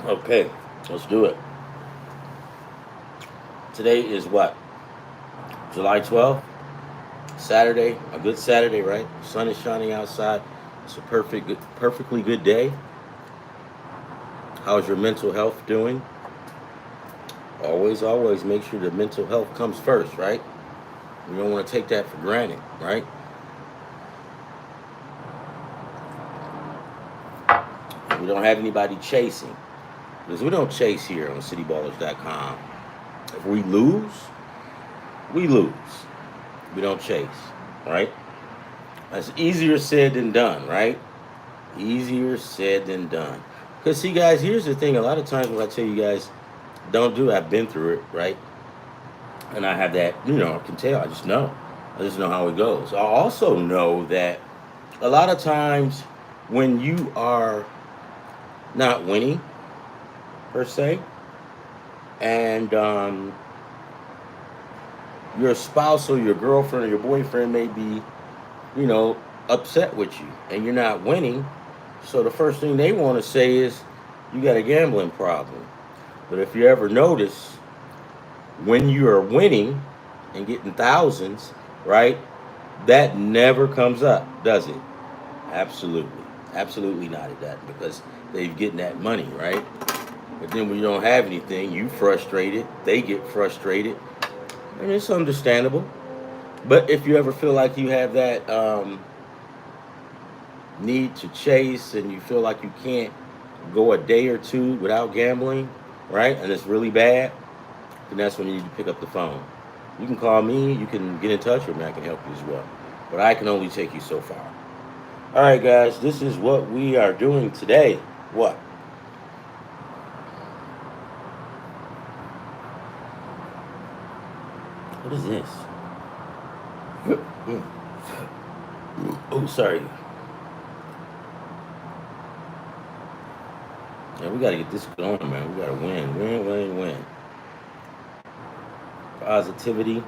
Okay, let's do it. Today is what? July 12th? Saturday. A good Saturday, right? Sun is shining outside. It's a perfectly good day. How's your mental health doing? Always make sure that mental health comes first, right? We don't want to take that for granted, right? We don't have anybody chasing. Because we don't chase here on Cityballers.com. If we lose, we lose. We don't chase, right? That's easier said than done, right? Easier said than done. Because, see, guys, here's the thing. A lot of times when I tell you guys, don't do it, I've been through it, right? And I have that, I can tell. I just know. I just know how it goes. I also know that a lot of times when you are not winning, per se, and your spouse or your girlfriend or your boyfriend may be, you know, upset with you and you're not winning. So the first thing they want to say is, you got a gambling problem. But if you ever notice, when you are winning and getting thousands, right, that never comes up, does it? Absolutely. Absolutely not, it doesn't, because they're getting that money, right? But then when you don't have anything, you frustrated, they get frustrated, and it's understandable. But if you ever feel like you have that need to chase and you feel like you can't go a day or two without gambling, right, and it's really bad, then that's when you need to pick up the phone. You can call me, you can get in touch with me, I can help you as well. But I can only take you so far. All right, guys, this is what we are doing today. What? What is this? Oh, sorry. Yeah, we got to get this going, man. We got to win. Positivity,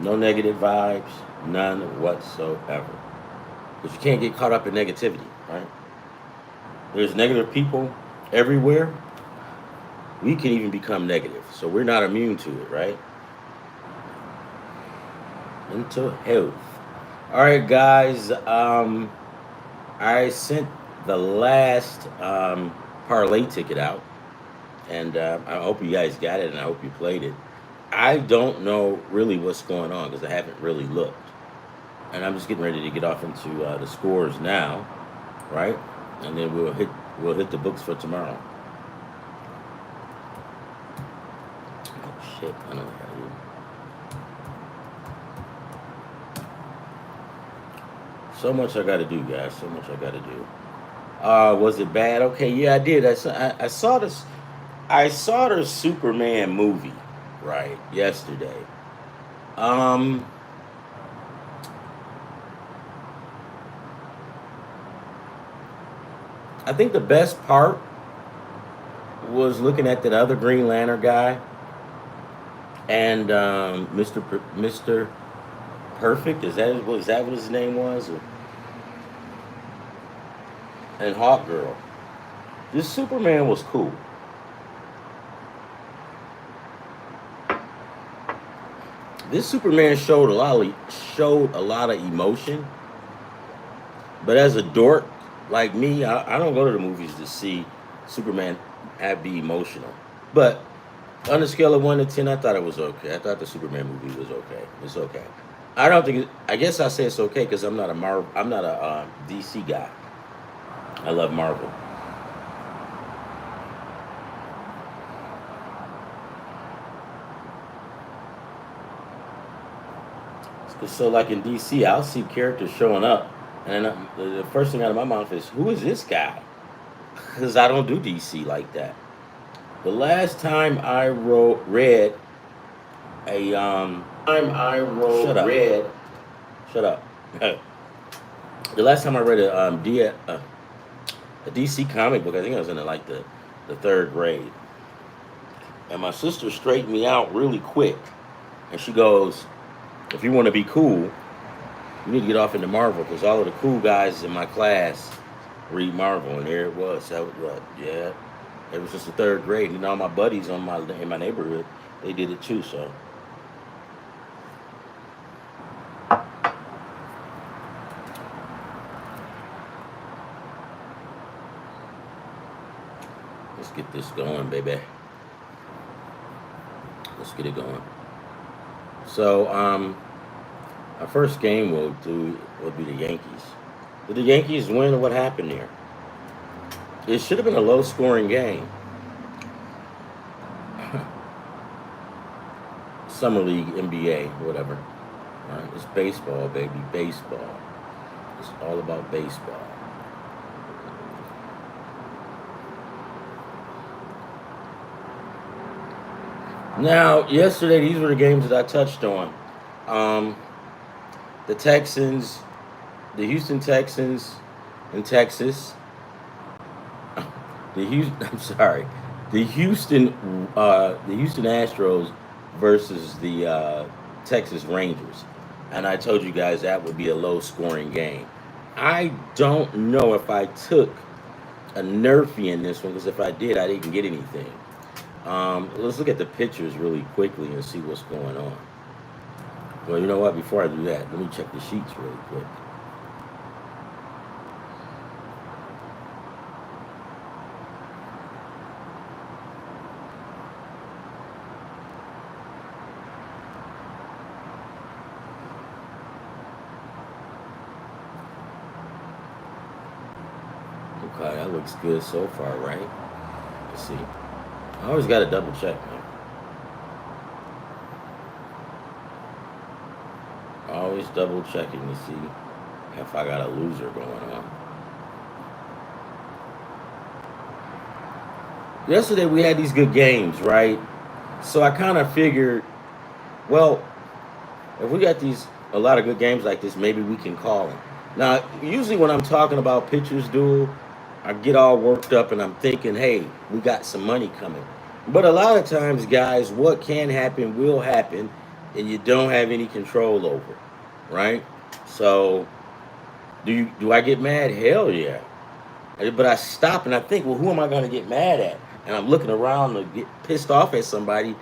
no negative vibes, none whatsoever. Because you can't get caught up in negativity, right? There's negative people everywhere. We can even become negative. So we're not immune to it, right? Mental health. All right, guys. I sent the last parlay ticket out, and I hope you guys got it, and I hope you played it. I don't know really what's going on because I haven't really looked, and I'm just getting ready to get off into the scores now, right? And then we'll hit the books for tomorrow. Oh shit! I know what I gotta do. So much I got to do, guys. So much I got to do. Was it bad? Okay, yeah, I did. I saw this. I saw the Superman movie, right, yesterday. Um, I think the best part was looking at that other Green Lantern guy and Mister Perfect. Is that what his name was? And Hawk Girl. This Superman was cool. This Superman showed a lot of emotion. But as a dork like me, I don't go to the movies to see Superman be emotional. But on a scale of 1 to 10, I thought it was okay. I thought the Superman movie was okay. It's okay. I don't think. I guess I say it's okay because I'm not a Marvel. I'm not a DC guy. I love Marvel. So like in DC, I'll see characters showing up, and then the first thing out of my mouth is, "Who is this guy?" Because I don't do DC like that. The last time I read a shut up, shut up. The last time I read a a DC comic book. I think I was in like the third grade. And my sister straightened me out really quick. And she goes, if you want to be cool, you need to get off into Marvel because all of the cool guys in my class read Marvel. And there it was. So, yeah, it was just the third grade. And all my buddies in my neighborhood, they did it too. So. Let's get this going, baby. Let's get it going. So, our first game will be the Yankees. Did the Yankees win or what happened there? It should have been a low-scoring game. Summer League, NBA, whatever. All right, it's baseball, baby, baseball. It's all about baseball. Now, yesterday, these were the games that I touched on. The Texans, the Houston Texans in Texas. I'm sorry, the Houston Astros versus the Texas Rangers, and I told you guys that would be a low-scoring game. I don't know if I took a nerfy in this one because if I did, I didn't get anything. Let's look at the pictures really quickly and see what's going on. Well, you know what? Before I do that, let me check the sheets really quick. Okay, that looks good so far, right? Let's see. I always got to double check, man. Always double checking to see if I got a loser going on. Yesterday we had these good games, right? So I kind of figured, well, if we got a lot of good games like this, maybe we can call them. Now, usually when I'm talking about pitchers duel, I get all worked up and I'm thinking, hey, we got some money coming. But a lot of times, guys, what can happen will happen, and you don't have any control over it, right? So, do I get mad? Hell yeah. But I stop and I think, well, who am I going to get mad at? And I'm looking around to get pissed off at somebody,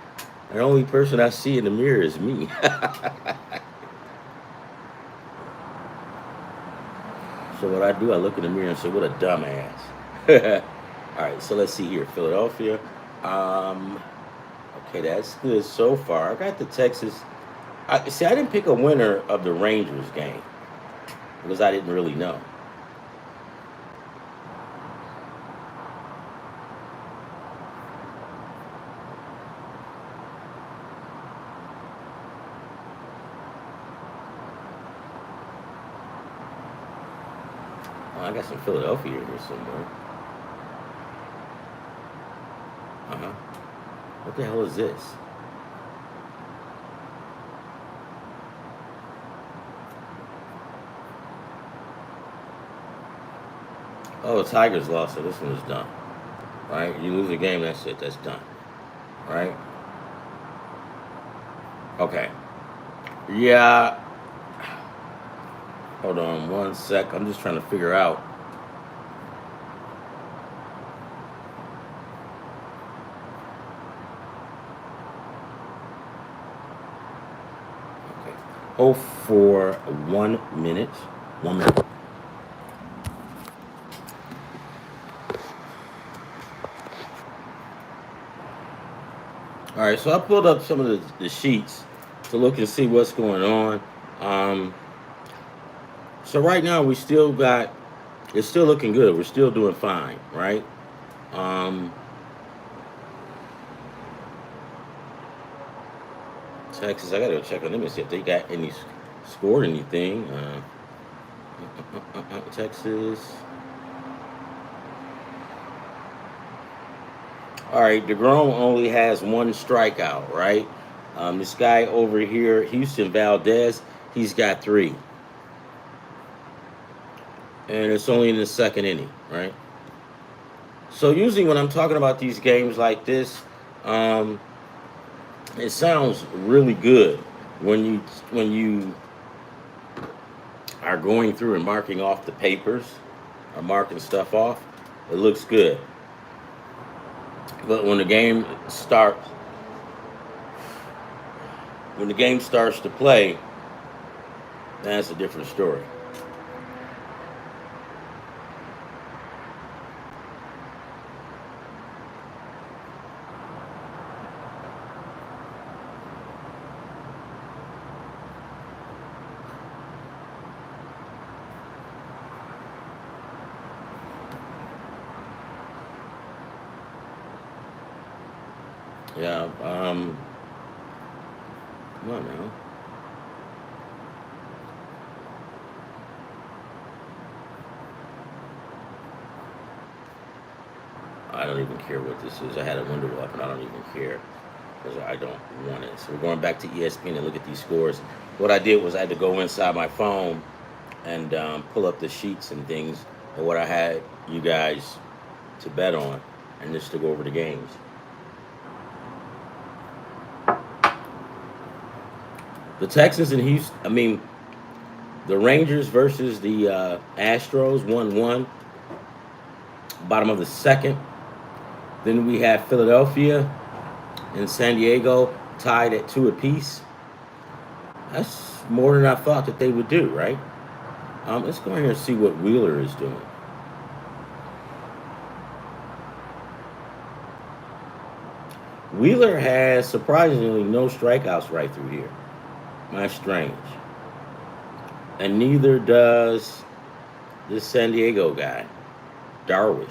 and the only person I see in the mirror is me. So what I do, I look in the mirror and say, what a dumbass. All right, so let's see here. Philadelphia. Okay, that's good so far. I got the Texas. I didn't pick a winner of the Rangers game because I didn't really know. Oh, I got some Philadelphia in here somewhere. Uh-huh. What the hell is this? Oh, the Tigers lost, so this one is done. Right? You lose a game, that's it. That's done. Right? Okay. Yeah. Hold on one sec. I'm just trying to figure out. Okay. Hold for 1 minute. 1 minute. All right, so I pulled up some of the sheets to look and see what's going on. So right now it's still looking good. We're still doing fine, right? Texas, I gotta go check on them and see if they got scored anything. Texas. All right, DeGrom only has one strikeout, right? This guy over here, Houston Valdez, he's got 3. And it's only in the second inning, right? So usually when I'm talking about these games like this, um, it sounds really good when you are going through and marking off the papers or marking stuff off. It looks good. But when the game starts to play, that's a different story. Yeah. Come on now. I don't even care what this is. I had a window up and I don't even care because I don't want it. So we're going back to ESPN and look at these scores. What I did was I had to go inside my phone and pull up the sheets and things and what I had you guys to bet on and just to go over the games. The Texans and Houston, the Rangers versus the Astros, 1-1, bottom of the second. Then we have Philadelphia and San Diego tied at 2 apiece. That's more than I thought that they would do, right? Let's go in here and see what Wheeler is doing. Wheeler has surprisingly no strikeouts right through here. That's strange. And neither does this San Diego guy, Darvish.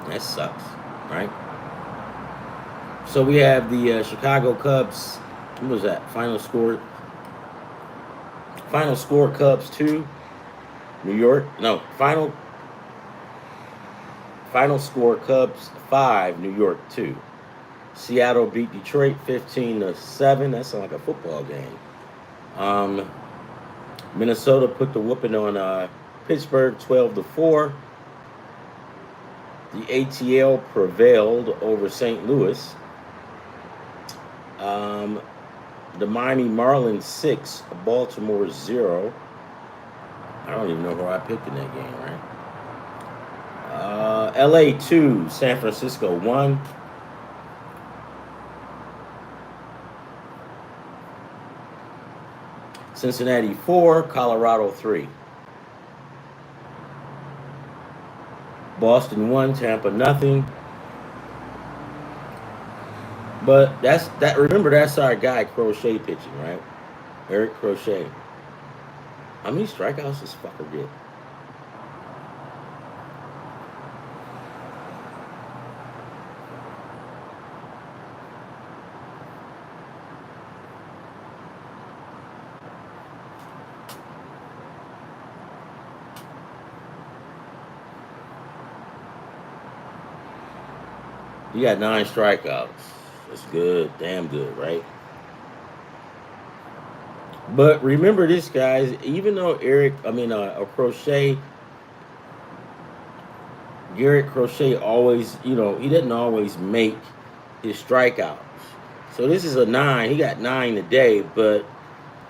That sucks, right? So we have the Chicago Cubs. What was that? Final score. Final score: Cubs 2, New York. No, final score: Cubs 5, New York 2. Seattle beat Detroit 15-7. That sounds like a football game. Minnesota put the whooping on Pittsburgh 12-4. The ATL prevailed over St. Louis. The Miami Marlins 6, Baltimore 0. I don't even know who I picked in that game, right? LA 2, San Francisco 1. Cincinnati 4, Colorado 3. Boston 1, Tampa nothing. But remember that's our guy Crochet pitching, right? Eric Crochet. How many strikeouts does fucker get? You got 9 strikeouts. That's good. Damn good, right? But remember this, guys. Even though Garrett Crochet always, he doesn't always make his strikeouts. So this is a 9. He got 9 today, but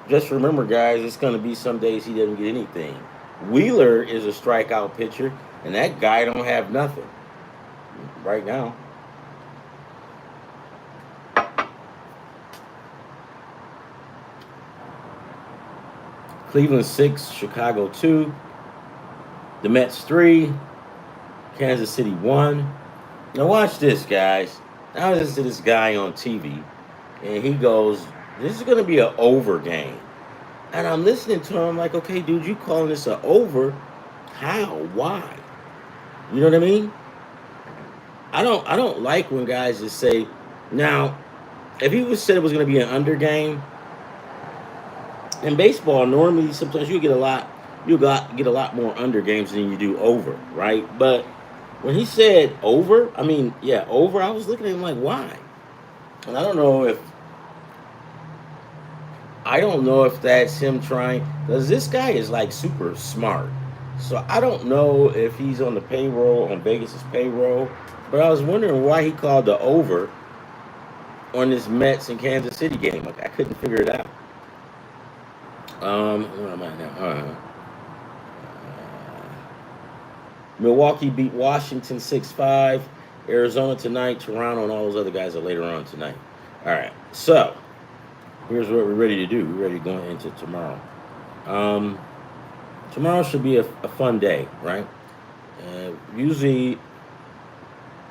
just remember, guys, it's going to be some days he doesn't get anything. Wheeler is a strikeout pitcher, and that guy don't have nothing right now. Cleveland 6, Chicago 2. The Mets 3, Kansas City 1. Now watch this, guys. I was listening to this guy on TV, and he goes, this is going to be an over game. And I'm listening to him like, okay, dude, you calling this an over? How? Why? You know what I mean? I don't like when guys just say, now, if he said it was going to be an under game, in baseball, normally sometimes you get a lot more under games than you do over, right? But when he said over, over, I was looking at him like, why? And I don't know if I don't know if that's him trying, because this guy is like super smart. So I don't know if he's on the payroll, on Vegas's payroll. But I was wondering why he called the over on this Mets and Kansas City game. Like, I couldn't figure it out. Where am I now? Milwaukee beat Washington 6-5. Arizona tonight. Toronto and all those other guys are later on tonight. All right. So here's what we're ready to do. We're ready to go into tomorrow. Tomorrow should be a fun day, right? Usually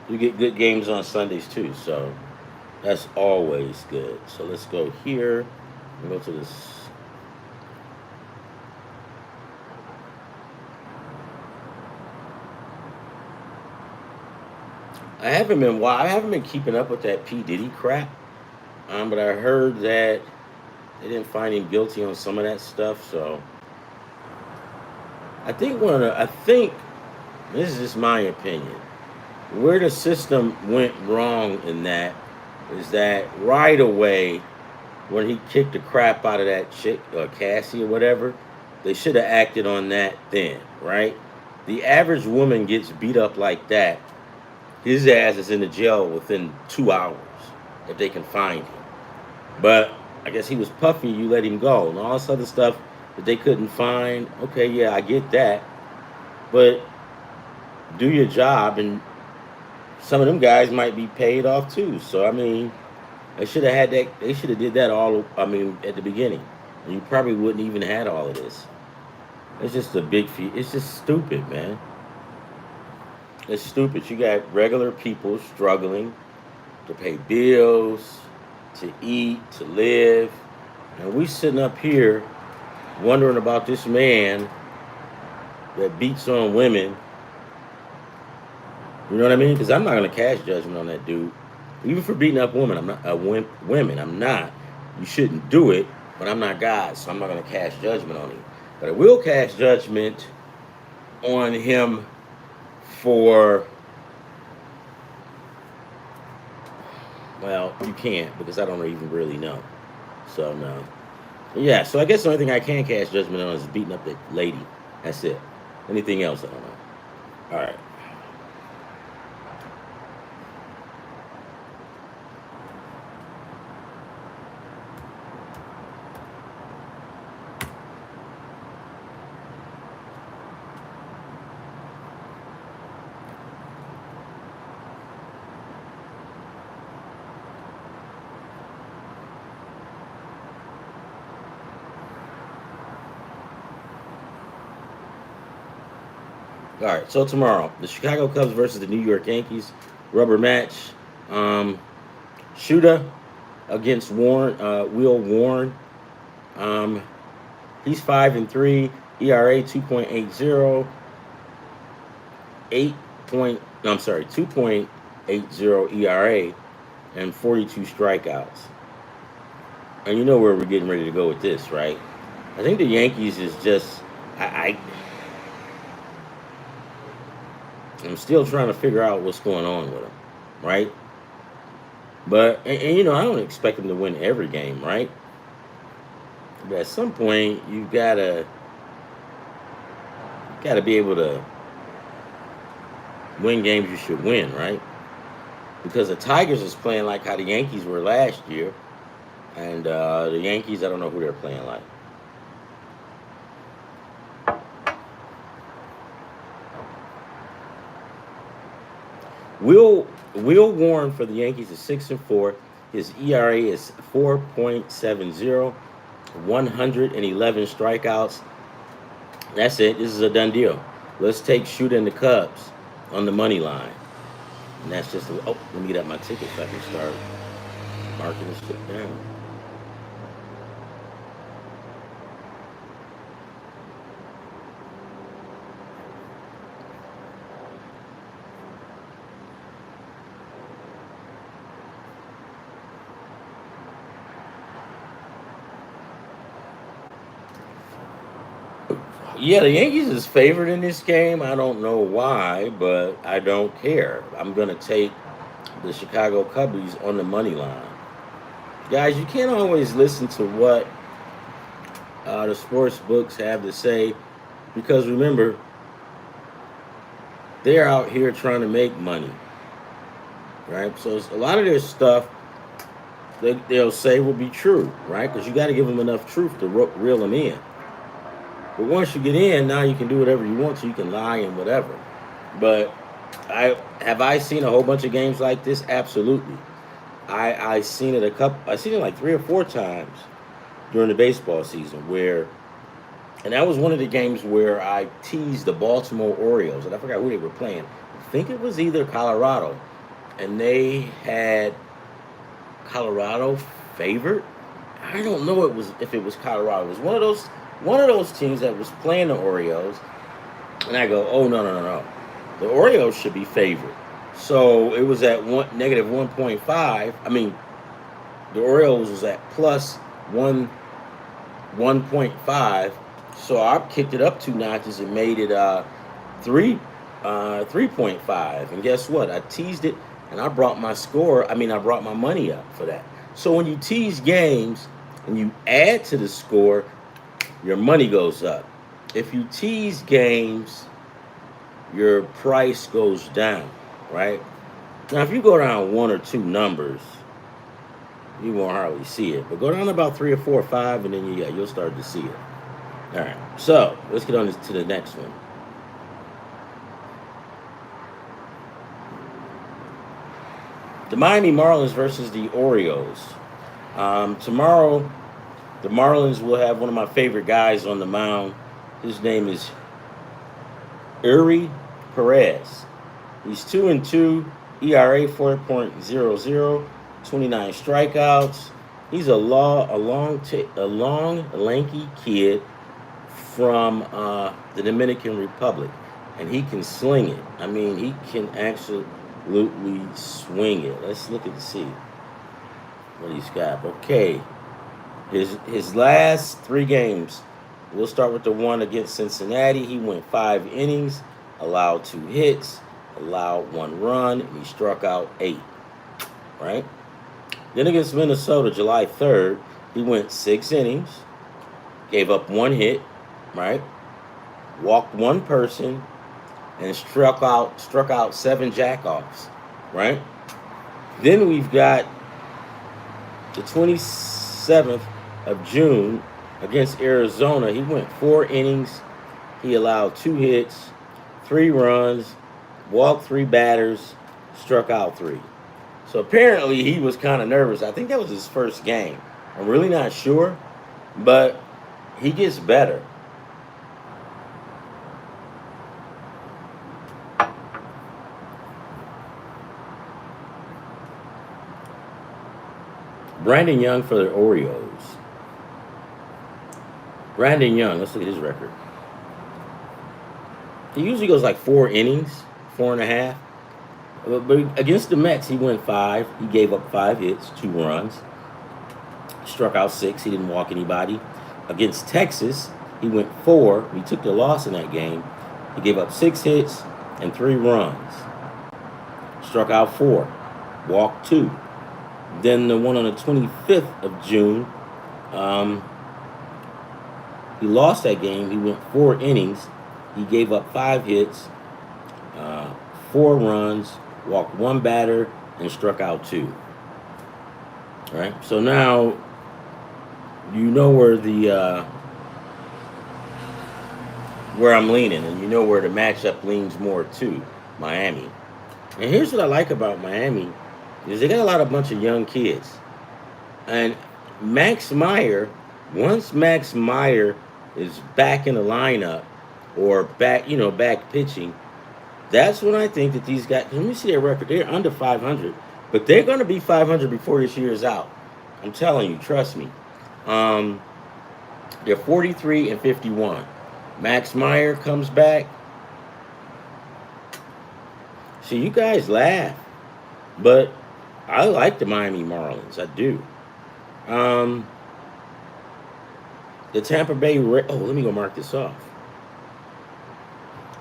you get good games on Sundays too, so that's always good. So let's go here and go to this. I haven't been keeping up with that P Diddy crap, but I heard that they didn't find him guilty on some of that stuff. So I think this is just my opinion. Where the system went wrong in that is that right away when he kicked the crap out of that chick, Cassie or whatever, they should have acted on that then, right? The average woman gets beat up like that, his ass is in the jail within 2 hours if they can find him. But I guess he was puffy, you let him go. And all this other stuff that they couldn't find, okay, yeah, I get that. But do your job, and some of them guys might be paid off too. So, I mean, they should have had that. They should have did that all, I mean, at the beginning. And you probably wouldn't even had all of this. It's just a big fee. It's just stupid, man. It's stupid. You got regular people struggling to pay bills, to eat, to live. And we sitting up here wondering about this man that beats on women. You know what I mean? Because I'm not going to cast judgment on that dude. Even for beating up women, I'm not women. I'm not. You shouldn't do it, but I'm not God, so I'm not going to cast judgment on him. But I will cast judgment on him for, well, you can't because I don't even really know. So no. Yeah, so I guess the only thing I can cast judgment on is beating up that lady. That's it. Anything else, I don't know. All right. All right, so tomorrow, the Chicago Cubs versus the New York Yankees, rubber match. Shooter against Will Warren. He's 5-3, ERA 2.80, 2.80 ERA, and 42 strikeouts. And you know where we're getting ready to go with this, right? I think the Yankees is just I'm still trying to figure out what's going on with them, right? But and you know, I don't expect them to win every game, right? But at some point, you gotta be able to win games you should win, right? Because the Tigers is playing like how the Yankees were last year, and the Yankees, I don't know who they're playing like. Will Warren for the Yankees is 6-4. His ERA is 4.70, 111 strikeouts. That's it. This is a done deal. Let's take Shooter and the Cubs on the money line. And that's just let me get out my ticket so I can start marking this shit down. Yeah, the Yankees is favored in this game. I don't know why, but I don't care. I'm going to take the Chicago Cubbies on the money line. Guys, you can't always listen to what the sports books have to say, because remember, they're out here trying to make money, right? So a lot of their stuff they'll say will be true, right? Because you got to give them enough truth to reel them in. But once you get in, now you can do whatever you want, so you can lie and whatever. But I seen a whole bunch of games like this? Absolutely. I seen it I seen it like 3 or 4 times during the baseball season and that was one of the games where I teased the Baltimore Orioles, and I forgot who they were playing. I think it was either Colorado, and they had Colorado favored. I don't know if it was Colorado. It was one of those teams that was playing the Orioles, and I go, oh no. The Orioles should be favored. So it was at -1.5. I mean, the Orioles was at +1.5. So I kicked it up 2 notches and made it 3.5. And guess what? I teased it, and I brought my I brought my money up for that. So when you tease games and you add to the score, your money goes up. If you tease games, your price goes down, right? Now, if you go down 1 or 2 numbers, you won't hardly see it. But go down about 3 or 4 or 5, and then you'll start to see it. All right, so let's get on to the next one. The Miami Marlins versus the Orioles. Tomorrow, the Marlins will have one of my favorite guys on the mound. His name is Eury Perez. He's 2-2, ERA 4.00, 29 strikeouts. He's a long, lanky kid from the Dominican Republic, and he can sling it. I mean, he can absolutely swing it. Let's look and see what he's got. Okay, his last 3 games. We'll start with the one against Cincinnati. He went 5 innings, allowed 2 hits, allowed 1 run, and he struck out 8. Right? Then against Minnesota, July 3rd, he went 6 innings, gave up 1 hit, right? Walked 1 person, and struck out 7 jackoffs, right? Then we've got the 27th of June against Arizona. He went 4 innings. He allowed 2 hits, 3 runs, walked 3 batters, struck out 3. So apparently he was kind of nervous. I think that was his first game. I'm really not sure, but he gets better. Brandon Young for the Orioles. Brandon Young, let's look at his record. He usually goes like 4 innings, 4.5. But against the Mets, he went 5. He gave up 5 hits, 2 runs. Struck out 6. He didn't walk anybody. Against Texas, he went 4. He took the loss in that game. He gave up 6 hits and 3 runs. Struck out 4. Walked 2. Then the one on the 25th of June, he lost that game. He went 4 innings. He gave up 5 hits, 4 runs, walked 1 batter, and struck out 2. All right. So now you know where I'm leaning, and you know where the matchup leans more to Miami. And here's what I like about Miami is they got a bunch of young kids. And Max Meyer, once Max Meyer is back in the lineup or back pitching, that's when I think that these guys, let me see their record. They're under 500, but they're going to be 500 before this year is out. I'm telling you, trust me. They're 43-51. Max Meyer comes back. See, you guys laugh, but I like the Miami Marlins. I do. The Tampa Bay let me go mark this off.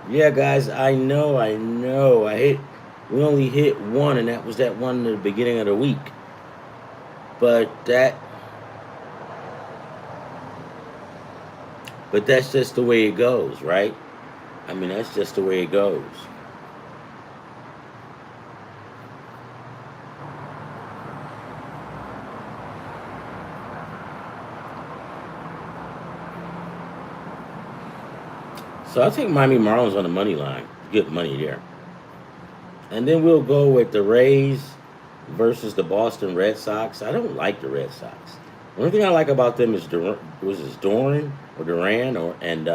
Yeah, guys, I know. We only hit 1, and that was that one at the beginning of the week. But But that's just the way it goes, right? I mean, that's just the way it goes. So I'll take Miami Marlins on the money line. Good money there. And then we'll go with the Rays versus the Boston Red Sox. I don't like the Red Sox. The only thing I like about them is Duran and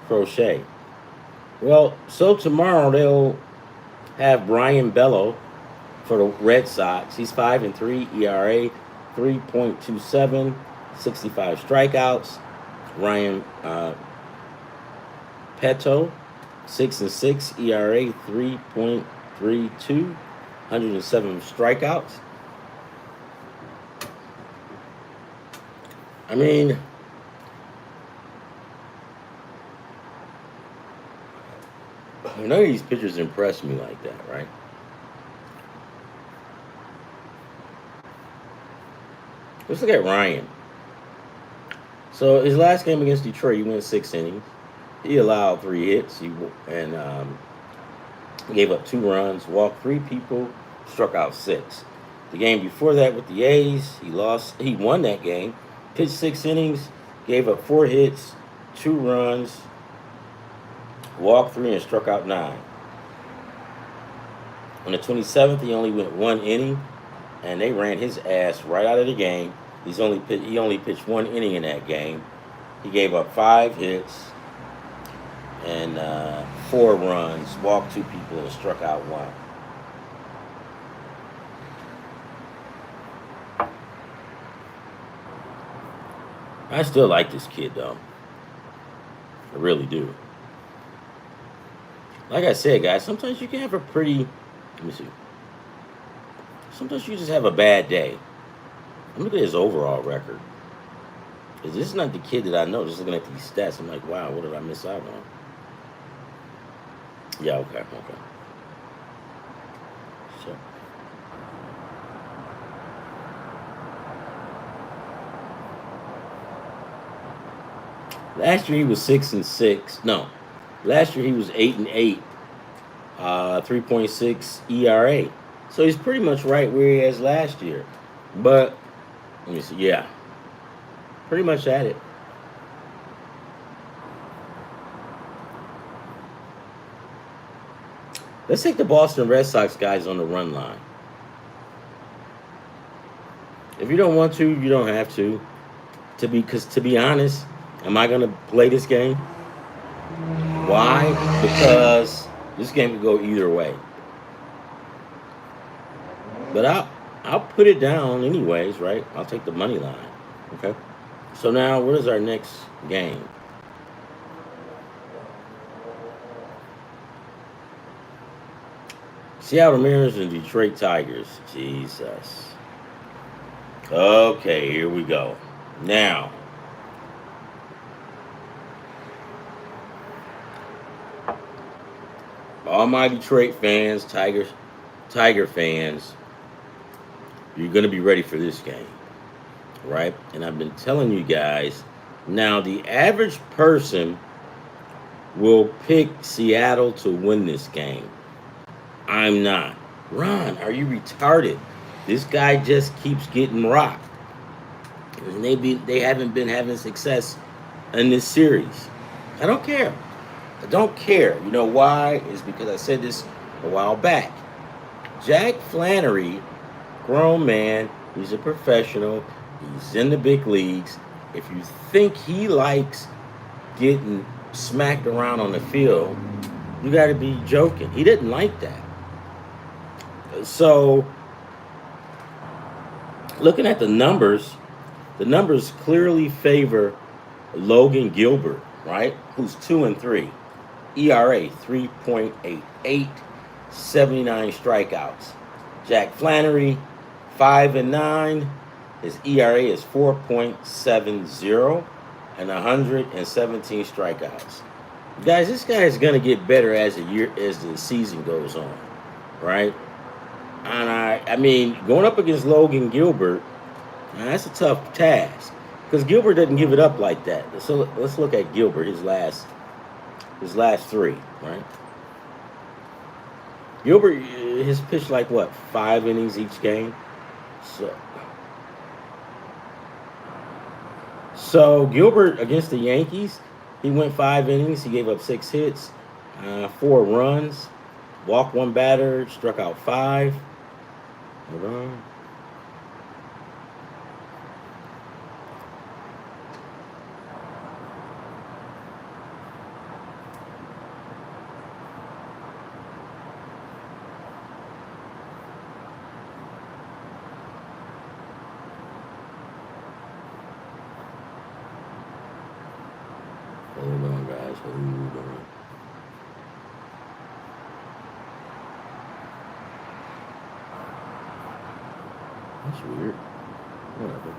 Crochet. Well, so tomorrow they'll have Brian Bello for the Red Sox. He's 5-3 ERA, 3.27, 65 strikeouts. Ryan Peto, 6-6 ERA, 3.32, 107 strikeouts. I mean, none of these pitchers impress me like that, right? Let's look at Ryan. So his last game against Detroit, he went 6 innings. He allowed 3 hits. He gave up 2 runs, walked 3 people, struck out 6. The game before that with the A's, he lost. He won that game. Pitched 6 innings, gave up 4 hits, 2 runs, walked 3, and struck out 9. On the 27th, he only went 1 inning, and they ran his ass right out of the game. He only pitched 1 inning in that game. He gave up 5 hits and 4 runs, walked 2 people, and struck out 1. I still like this kid, though. I really do. Like I said, guys, sometimes you can have a pretty... Let me see. Sometimes you just have a bad day. I'm looking at his overall record. This is not the kid that I know. Just looking at these stats, I'm like, wow, what did I miss out on? Yeah, okay. So. Last year he was 6-6. No, last year he was 8-8, 3.6 ERA. So he's pretty much right where he was last year. But let me see. Yeah, pretty much at it. Let's take the Boston Red Sox guys on the run line. If you don't want to, you don't have to. Because to be honest, am I going to play this game? Why? Because this game could go either way. But I'll put it down anyways, right? I'll take the money line. Okay. So now, what is our next game? Seattle Mariners and Detroit Tigers. Jesus. Okay, here we go. Now, all my Detroit fans, Tiger fans, you're going to be ready for this game, right? And I've been telling you guys, now the average person will pick Seattle to win this game. I'm not. Ron, are you retarded? This guy just keeps getting rocked. And they haven't been having success in this series. I don't care. I don't care. You know why? It's because I said this a while back. Jack Flannery, grown man, he's a professional, he's in the big leagues. If you think he likes getting smacked around on the field, you got to be joking. He didn't like that. So, looking at the numbers clearly favor Logan Gilbert, right? Who's 2-3. ERA 3.88, 79 strikeouts. Jack Flannery 5-9. His ERA is 4.70 and 117 strikeouts. Guys, this guy is going to get better as the season goes on, right? And I mean, going up against Logan Gilbert, that's a tough task because Gilbert doesn't give it up like that. So let's look at Gilbert, his last three, right? Gilbert has pitched like what, 5 innings each game. So Gilbert against the Yankees, he went 5 innings. He gave up 6 hits, 4 runs, walked 1 batter, struck out 5. Hold on. Hold on, guys. Hold on. That's weird. Whatever.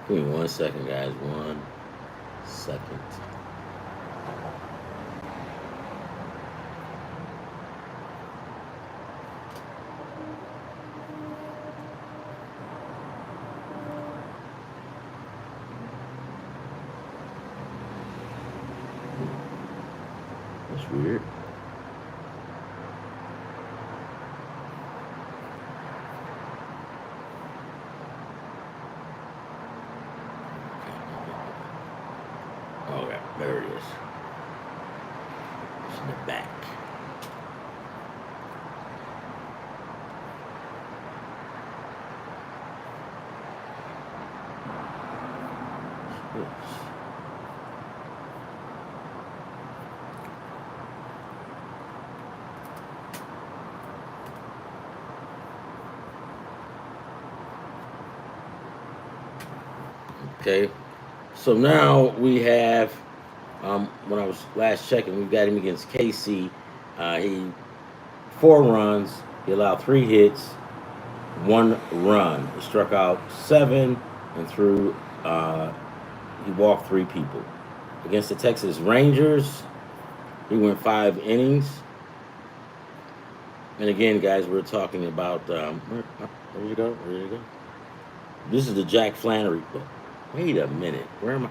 Give me 1 second, guys. 1 second. That's weird. Okay, there it is. It's in the back. Okay, so now we have, when I was last checking, we've got him against KC. He 4 runs. He allowed 3 hits, 1 run. He struck out 7 and threw. He walked 3 people. Against the Texas Rangers, he went 5 innings. And again, guys, we're talking about where you go? Where you go? This is the Jack Flannery book. Wait a minute. Where am I?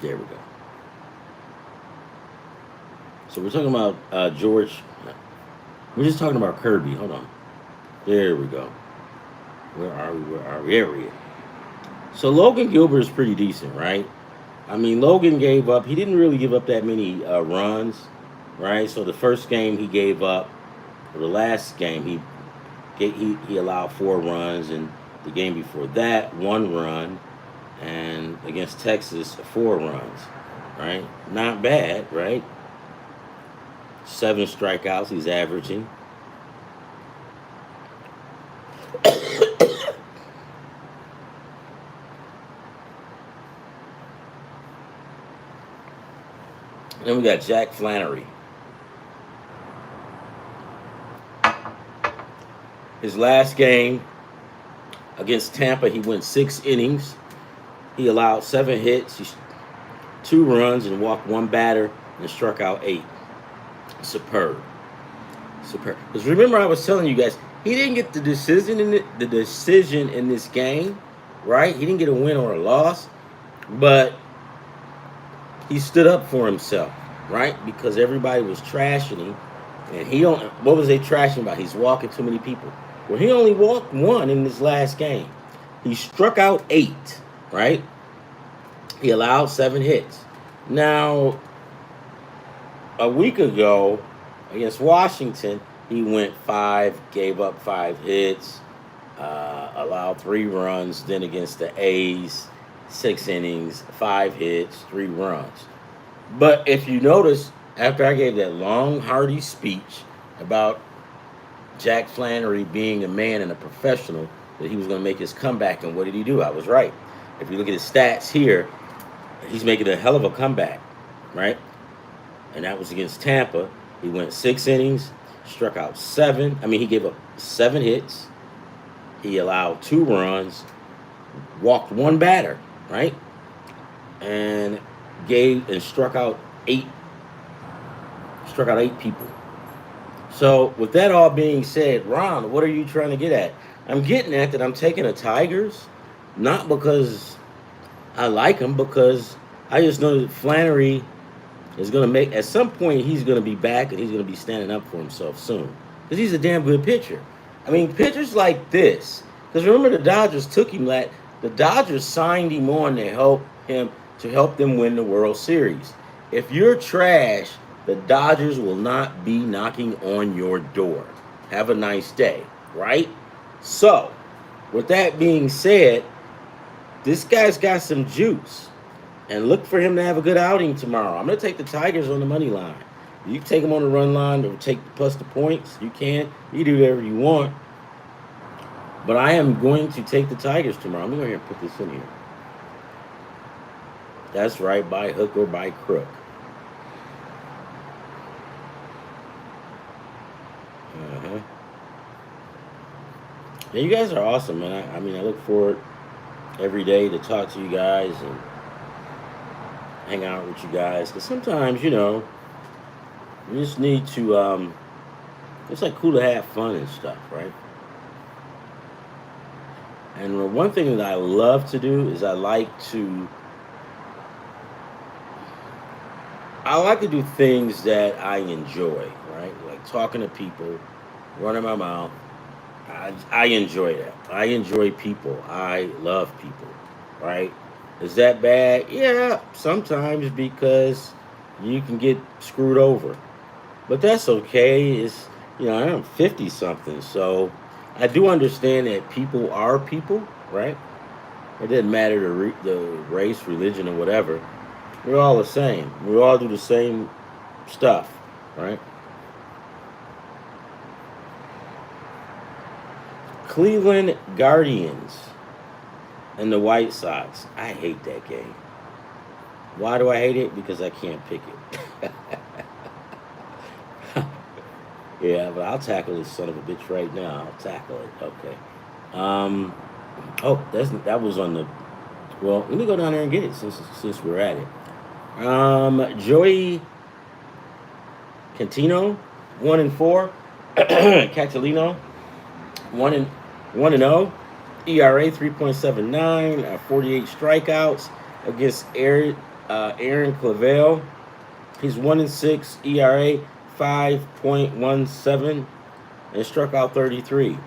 There we go. So we're talking about George. We're just talking about Kirby. Hold on. There we go. Where are we? Where are we? There we go. So Logan Gilbert is pretty decent, right? I mean, Logan gave up. He didn't really give up that many runs, right? So the first game he gave up, or the last game he allowed 4 runs, and the game before that 1 run, and against Texas 4 runs, right? Not bad, right? 7 strikeouts he's averaging. Then we got Jack Flannery. His last game against Tampa, he went 6 innings. He allowed 7 hits, 2 runs, and walked 1 batter and struck out 8. Superb. Superb. Because remember, I was telling you guys, he didn't get the decision in this game, right? He didn't get a win or a loss, but he stood up for himself, right? Because everybody was trashing him, and he don't. What was they trashing about? He's walking too many people. Well, he only walked 1 in this last game. He struck out 8, right? He allowed 7 hits. Now, a week ago against Washington, he went 5, gave up 5 hits, allowed 3 runs. Then against the A's, 6 innings, 5 hits, 3 runs. But if you notice, after I gave that long, hearty speech about Jack Flannery being a man and a professional, that he was going to make his comeback, and what did he do? I was right. If you look at his stats here, he's making a hell of a comeback, right? And that was against Tampa. He went 6 innings, struck out 7. I mean, he gave up 7 hits. He allowed 2 runs, walked 1 batter, right? And struck out 8 people. So with that all being said, Ron, what are you trying to get at? I'm getting at that I'm taking the Tigers, not because I like him, because I just know that Flannery is going to make, at some point, he's going to be back and he's going to be standing up for himself soon. Because he's a damn good pitcher. I mean, pitchers like this, because remember the Dodgers took him, the Dodgers signed him on to help them win the World Series. If you're trash, the Dodgers will not be knocking on your door. Have a nice day, right? So, with that being said, this guy's got some juice. And look for him to have a good outing tomorrow. I'm going to take the Tigers on the money line. You can take them on the run line or take plus the points. You can. You do whatever you want. But I am going to take the Tigers tomorrow. I'm going to go here and put this in here. That's right, by hook or by crook. Yeah, you guys are awesome, man. I mean, I look forward every day to talk to you guys and hang out with you guys. Because sometimes, you just need to, it's like cool to have fun and stuff, right? And one thing that I love to do is I like to do things that I enjoy, right? Like talking to people, running my mouth. I enjoy that. I enjoy people. I love people, right? Is that bad? Yeah, sometimes, because you can get screwed over. But that's okay. It's, I'm 50 something, so I do understand that people are people, right? It doesn't matter the race, religion, or whatever. We're all the same. We all do the same stuff, right? Cleveland Guardians and the White Sox. I hate that game. Why do I hate it? Because I can't pick it. Yeah, but I'll tackle this son of a bitch right now. I'll tackle it. Okay. That was on the. Well, let me go down there and get it since we're at it. Joey Cantino, 1-4. Catalino, 1-0. ERA 3.79. 48 strikeouts against Aaron Clavel. He's 1-6. ERA 5.17, and struck out 33.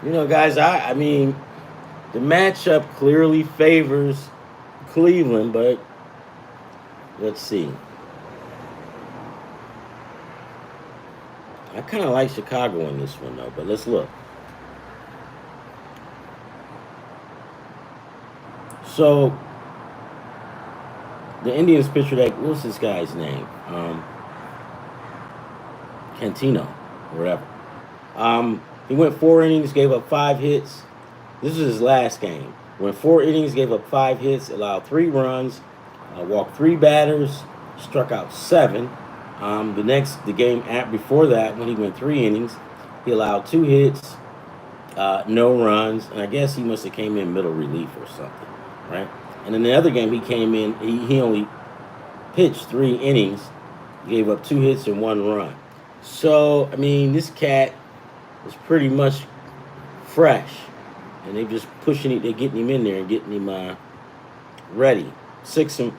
Guys, I mean, the matchup clearly favors Cleveland, but let's see. I kind of like Chicago in this one, though, but let's look. So, the Indians pitcher, what's this guy's name? Cantino, or whatever. He went 4 innings, gave up 5 hits. This is his last game. Went 4 innings, gave up 5 hits, allowed 3 runs, walked 3 batters, struck out 7. The game before that, when he went 3 innings, he allowed 2 hits, no runs, and I guess he must have came in middle relief or something, right? And in the other game, he came in, he only pitched 3 innings, gave up 2 hits and 1 run. So, I mean, this cat is pretty much fresh, and they're just pushing it, they're getting him in there and getting him ready. He's 6'4",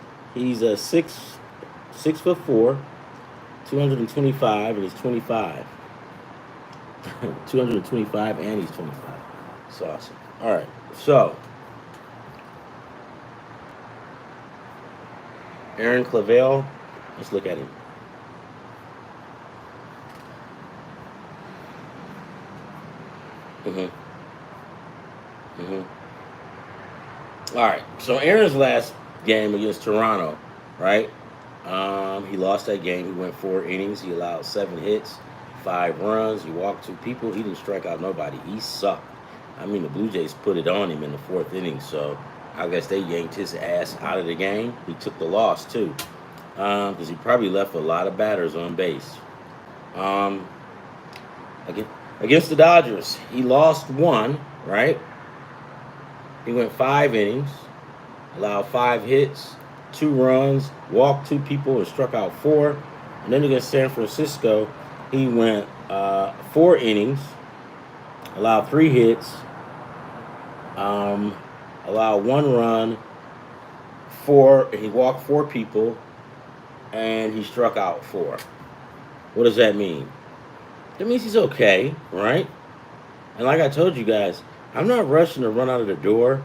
225, and he's 25. 225, and he's 25. It's awesome. All right, so Aaron Clavel, let's look at him. All right, so Aaron's last game against Toronto, right? He lost that game. He went 4 innings. He allowed 7 hits, 5 runs. He walked 2 people. He didn't strike out nobody. He sucked. I mean, the Blue Jays put it on him in the 4th inning. So I guess they yanked his ass out of the game. He took the loss too, because he probably left a lot of batters on base. Um, against the Dodgers, he lost one. Right, he went 5 innings, allowed 5 hits, 2 runs, walked 2 people, and struck out 4. And then against San Francisco, he went 4 innings, allowed 3 hits, allowed 1 run, he walked 4 people, and he struck out 4. What does that mean? That means he's okay, right? And like I told you guys, I'm not rushing to run out of the door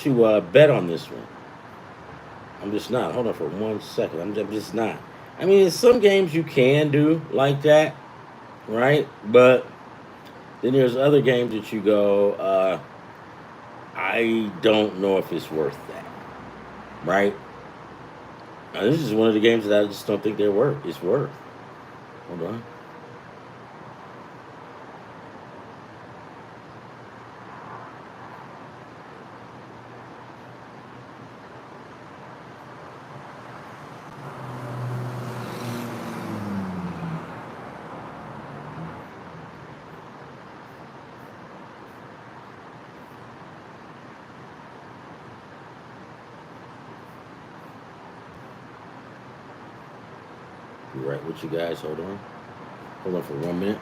to bet on this one. I'm just not. Hold on for 1 second. I'm just not. I mean, in some games you can do like that, right? But then there's other games that you go, I don't know if it's worth that, right? Now, this is one of the games that I just don't think it's worth. Hold on. Be right with you guys. Hold on. Hold on for 1 minute.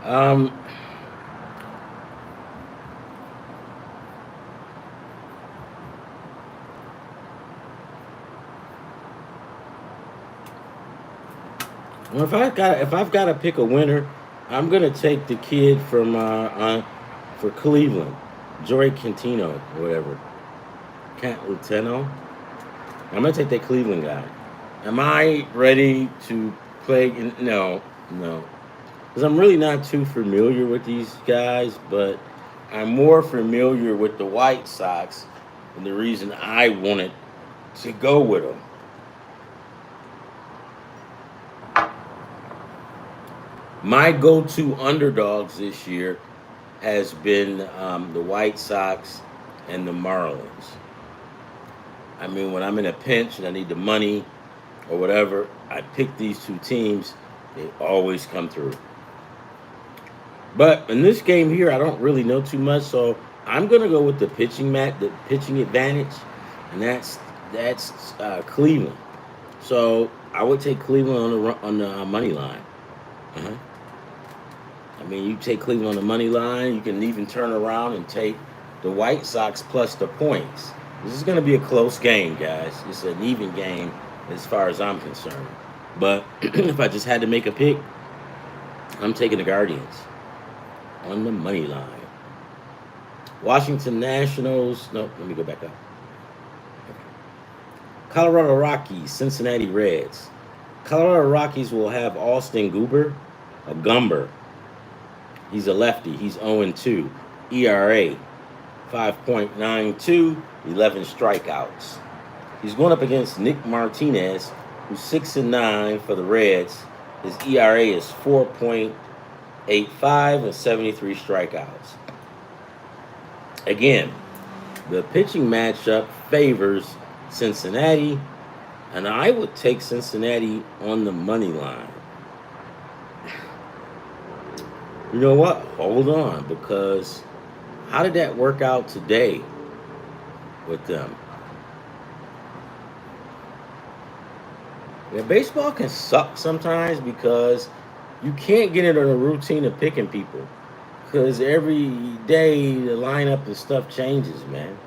um, well, if I've got to pick a winner, I'm gonna take the kid from for Cleveland, Joey Cantino or whatever, Cantino. I'm gonna take that Cleveland guy. Am I ready to play? No, no, because I'm really not too familiar with these guys, but I'm more familiar with the White Sox, and the reason I wanted to go with them. My go-to underdogs this year has been the White Sox and the Marlins. I mean, when I'm in a pinch and I need the money or whatever, I pick these 2 teams. They always come through. But in this game here, I don't really know too much, so I'm gonna go with the pitching advantage, and that's Cleveland. So I would take Cleveland on the money line. Uh-huh. I mean, you take Cleveland on the money line. You can even turn around and take the White Sox plus the points. This is going to be a close game, guys. It's an even game as far as I'm concerned. But if I just had to make a pick, I'm taking the Guardians on the money line. Washington Nationals. No, let me go back up. Colorado Rockies, Cincinnati Reds. Colorado Rockies will have Austin Gumber. He's a lefty. He's 0-2. ERA 5.92, 11 strikeouts. He's going up against Nick Martinez, who's 6-9 for the Reds. His ERA is 4.85 and 73 strikeouts. Again, the pitching matchup favors Cincinnati, and I would take Cincinnati on the money line. You know what? Hold on, because how did that work out today with them? Yeah, baseball can suck sometimes because you can't get into a routine of picking people, because every day the lineup and stuff changes, man.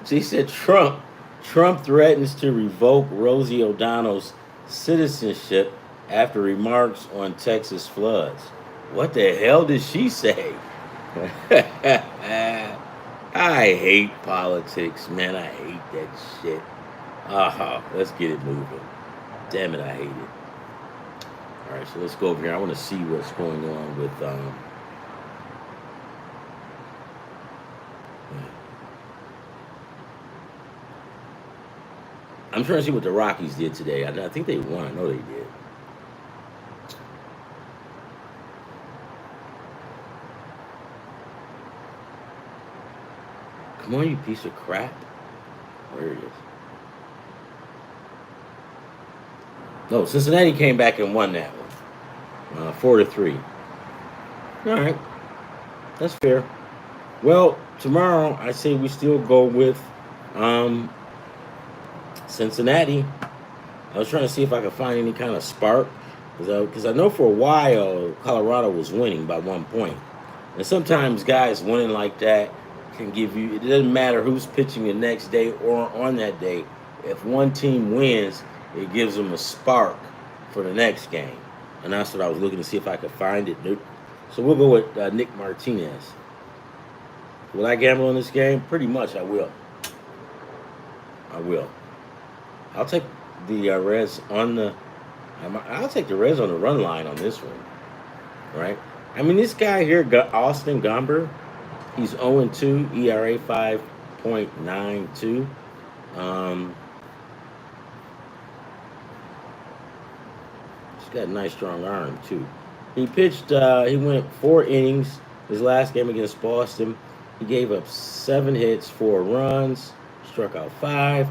She said Trump threatens to revoke Rosie O'Donnell's citizenship after remarks on Texas floods. What the hell did she say? I hate politics, man. I hate that shit. Let's get it moving. Damn it, I hate it. All right, so let's go over here. I want to see what's going on with I'm trying to see what the Rockies did today. I think they won. I know they did. Come on, you piece of crap. Where it is. No, Cincinnati came back and won that one. 4-3. All right. That's fair. Well, tomorrow I say we still go with Cincinnati. I was trying to see if I could find any kind of spark. Because I know for a while Colorado was winning by 1 point. And sometimes guys winning like that can give you, it doesn't matter who's pitching the next day or on that day. If one team wins, it gives them a spark for the next game. And that's what I was looking to see if I could find it. So we'll go with Nick Martinez. Will I gamble on this game? Pretty much I will. I'll take the Reds on the I'll take the Reds on the run line on this one. Right? I mean, this guy here, Austin Gomber, he's 0-2, ERA 5.92. He's got a nice strong arm too. He pitched. He went 4 innings. His last game against Boston, he gave up 7 hits, 4 runs, struck out 5.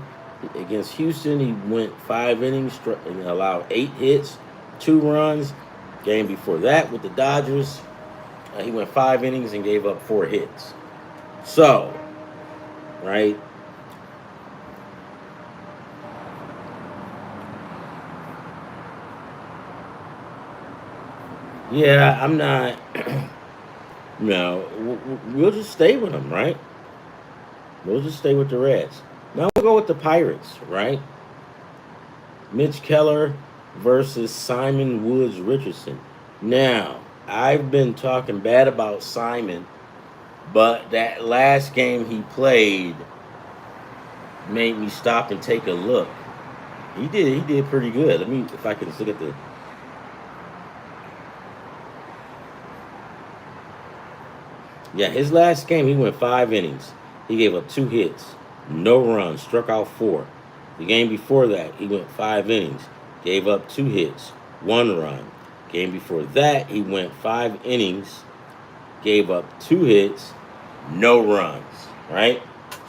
Against Houston, he went 5 innings, and allowed 8 hits, 2 runs. Game before that with the Dodgers, he went 5 innings and gave up 4 hits. So, right. Yeah, I'm not. No, we'll just stay with them, right? We'll just stay with the Reds. Now we'll go with the Pirates, right? Mitch Keller versus Simon Woods Richardson. Now, I've been talking bad about Simon, but that last game he played made me stop and take a look. He did pretty good. Let me, if I can look at the. Yeah, his last game he went 5 innings. He gave up 2 hits, no runs, struck out 4. The game before that, he went 5 innings, gave up 2 hits, 1 run. Game before that, he went 5 innings, gave up 2 hits, no runs, right?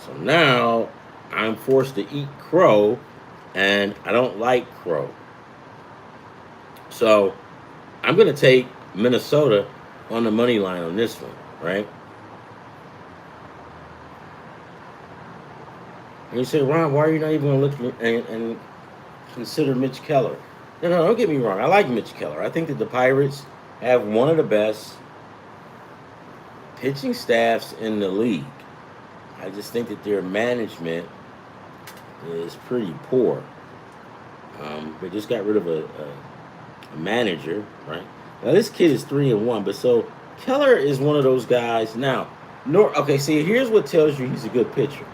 So now I'm forced to eat crow, and I don't like crow. So I'm going to take Minnesota on the money line on this one, right? And you say, Ron, why are you not even going to look and consider Mitch Keller? No, don't get me wrong. I like Mitch Keller. I think that the Pirates have one of the best pitching staffs in the league. I just think that their management is pretty poor. They just got rid of a manager, right? Now, this kid is 3-1, but so Keller is one of those guys. Now, okay, see, here's what tells you he's a good pitcher.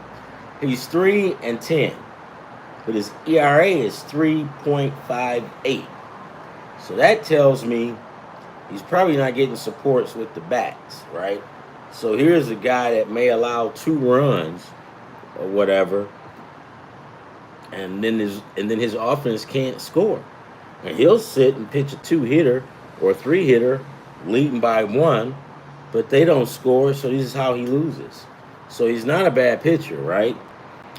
He's 3-10, but his ERA is 3.58. So that tells me he's probably not getting supports with the bats, right? So here's a guy that may allow 2 runs or whatever, and then his offense can't score, and he'll sit and pitch a 2-hitter or a 3-hitter, leading by 1, but they don't score. So this is how he loses. So he's not a bad pitcher, right?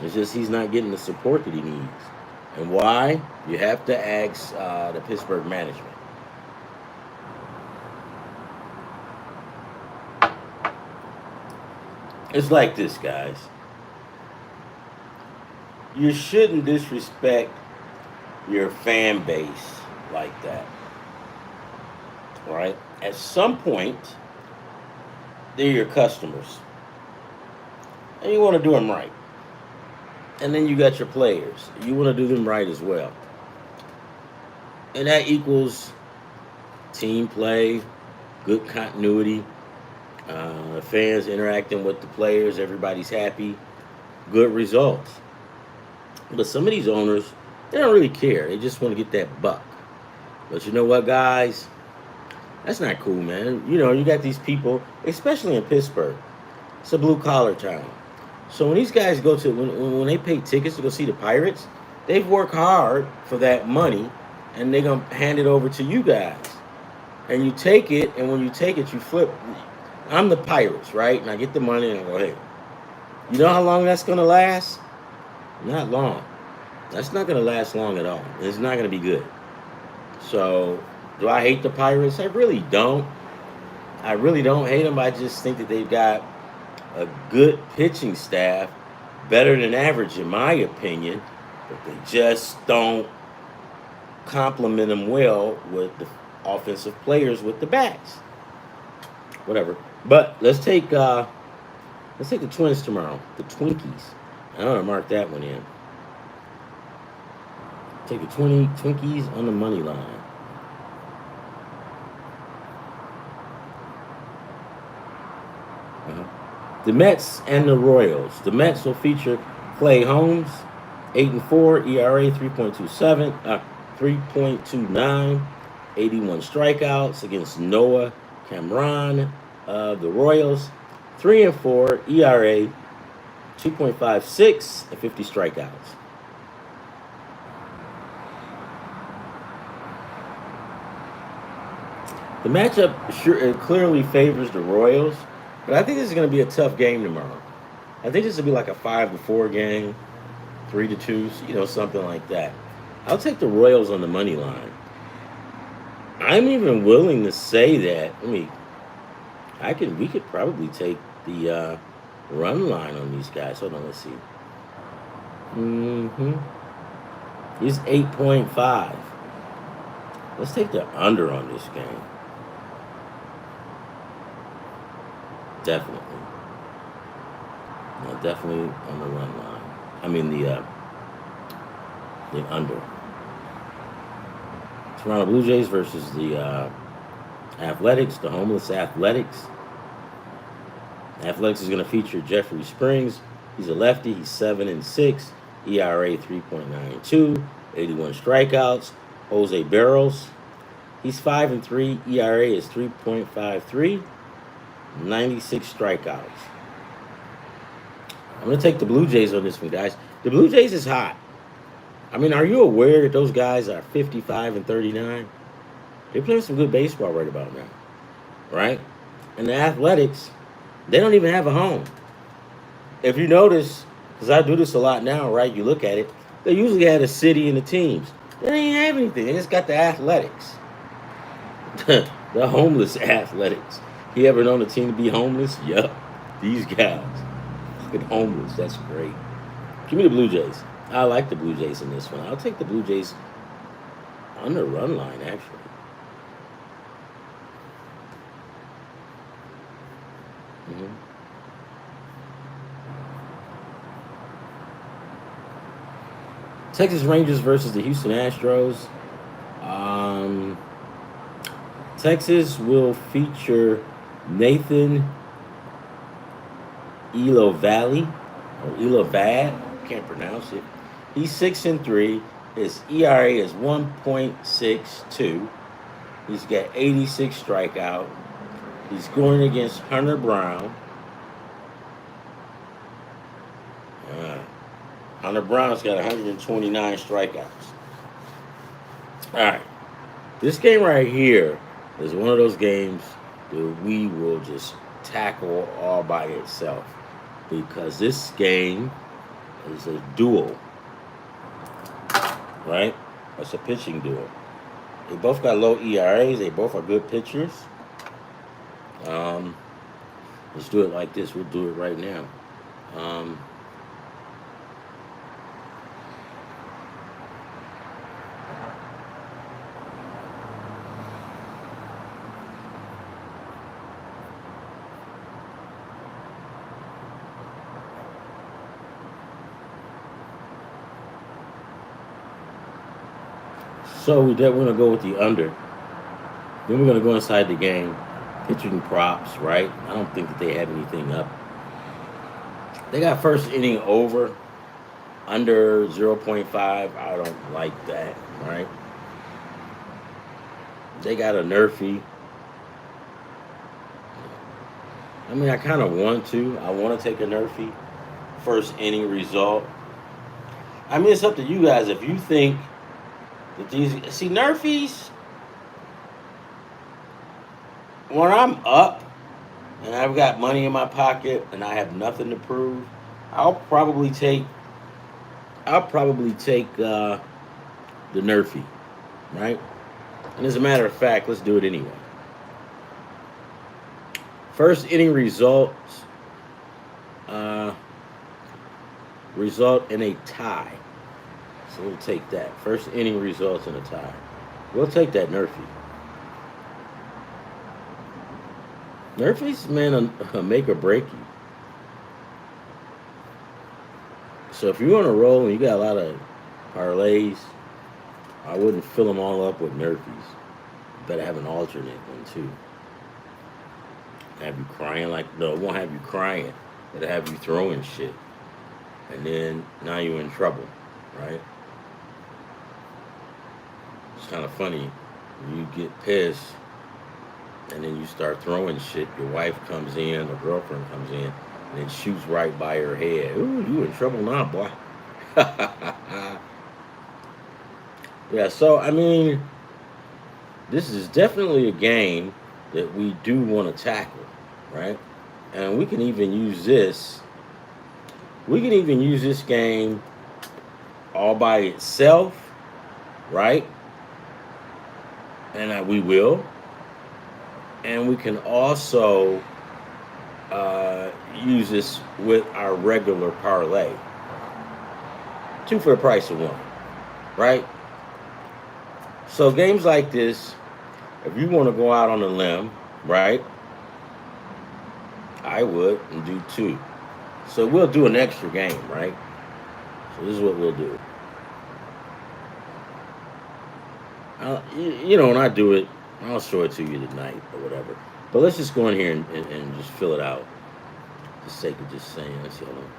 It's just he's not getting the support that he needs. And why? You have to ask the Pittsburgh management. It's like this, guys. You shouldn't disrespect your fan base like that. Right? At some point, they're your customers. And you want to do them right. And then you got your players. You want to do them right as well. And that equals team play, good continuity, fans interacting with the players, everybody's happy, good results. But some of these owners, they don't really care. They just want to get that buck. But you know what, guys? That's not cool, man. You know, you got these people, especially in Pittsburgh. It's a blue collar town. So when these guys go to when they pay tickets to go see the Pirates, they've worked hard for that money, and they're gonna hand it over to you guys. And you take it, and when you take it, you flip. I'm the Pirates, right? And I get the money, and I go, hey, you know how long that's gonna last? Not long. That's not gonna last long at all. It's not gonna be good. So, do I hate the Pirates? I really don't. I really don't hate them. I just think that they've got a good pitching staff, better than average in my opinion, but they just don't complement them well with the offensive players with the bats. Whatever. But let's take the Twins tomorrow. The Twinkies. I'm gonna mark that one in. Take the Twinkies on the money line. The Mets and the Royals. The Mets will feature Clay Holmes, 8-4, ERA 3.27, 3.29, 81 strikeouts against Noah Cameron of the Royals, 3-4, ERA 2.56, and 50 strikeouts. The matchup clearly favors the Royals. But I think this is going to be a tough game tomorrow. I think this will be like a 5-4 game, 3-2, you know, something like that. I'll take the Royals on the money line. I'm even willing to say that. We could probably take the run line on these guys. Hold on, let's see. He's 8.5. Let's take the under on this game. Definitely. No, definitely on the run line. I mean the under. Toronto Blue Jays versus the Athletics, the homeless Athletics. Athletics is going to feature Jeffrey Springs. He's a lefty. He's 7-6. ERA 3.92. 81 strikeouts. Jose Barrels. He's 5-3. ERA is 3.53. 96 strikeouts. I'm going to take the Blue Jays on this one, guys. The Blue Jays is hot. I mean, are you aware that those guys are 55-39? They're playing some good baseball right about now, right? And the Athletics, they don't even have a home. If you notice, because I do this a lot now, right? You look at it, they usually had a city and the teams. They ain't have anything. They just got the Athletics. The homeless Athletics. You ever known a team to be homeless? Yup. These guys. Fucking homeless. That's great. Give me the Blue Jays. I like the Blue Jays in this one. I'll take the Blue Jays on the run line, actually. Texas Rangers versus the Houston Astros. Texas will feature Nathan Elovad. Can't pronounce it. He's 6-3. His ERA is 1.62. He's got 86 strikeout. He's going against Hunter Brown. Hunter Brown's got 129 strikeouts. All right. This game right here is one of those games that we will just tackle all by itself, because this game is a duel, right? It's a pitching duel. They both got low ERAs. They both are good pitchers. Let's do it like this. We'll do it right now. So we're going to go with the under. Then we're going to go inside the game. Pitching props, right? I don't think that they have anything up. They got first inning over. Under 0.5, I don't like that, right? They got a nerfy. I mean, I kind of want to. I want to take a nerfy. First inning result. I mean, it's up to you guys. If you think that these. See, nerfies, when I'm up and I've got money in my pocket and I have nothing to prove, I'll probably take. I'll probably take the nerfy, right? And as a matter of fact, let's do it anyway. First inning results result in a tie. So we'll take that. First inning results in a tie. We'll take that nerfy. Nerfy's, man, a make or break you. So if you're on a roll and you got a lot of parlays, I wouldn't fill them all up with nerfies. You better have an alternate one too. Have you crying like no, it won't have you crying. It'll have you throwing shit. And then now you're in trouble, right? It's kind of funny. You get pissed and then you start throwing shit. Your wife comes in, or girlfriend comes in, and it shoots right by her head. Ooh, you in trouble now, boy. Yeah, so I mean, this is definitely a game that we do want to tackle, right? And we can even use this. We can even use this game all by itself, right? And we will. And we can also use this with our regular parlay. 2 for the price of 1, right? So games like this, if you want to go out on a limb, right? I would and do 2. So we'll do an extra game, right? So this is what we'll do. You know, when I do it, I'll show it to you tonight or whatever. But let's just go in here and just fill it out. For the sake of just saying, let's see, hold on.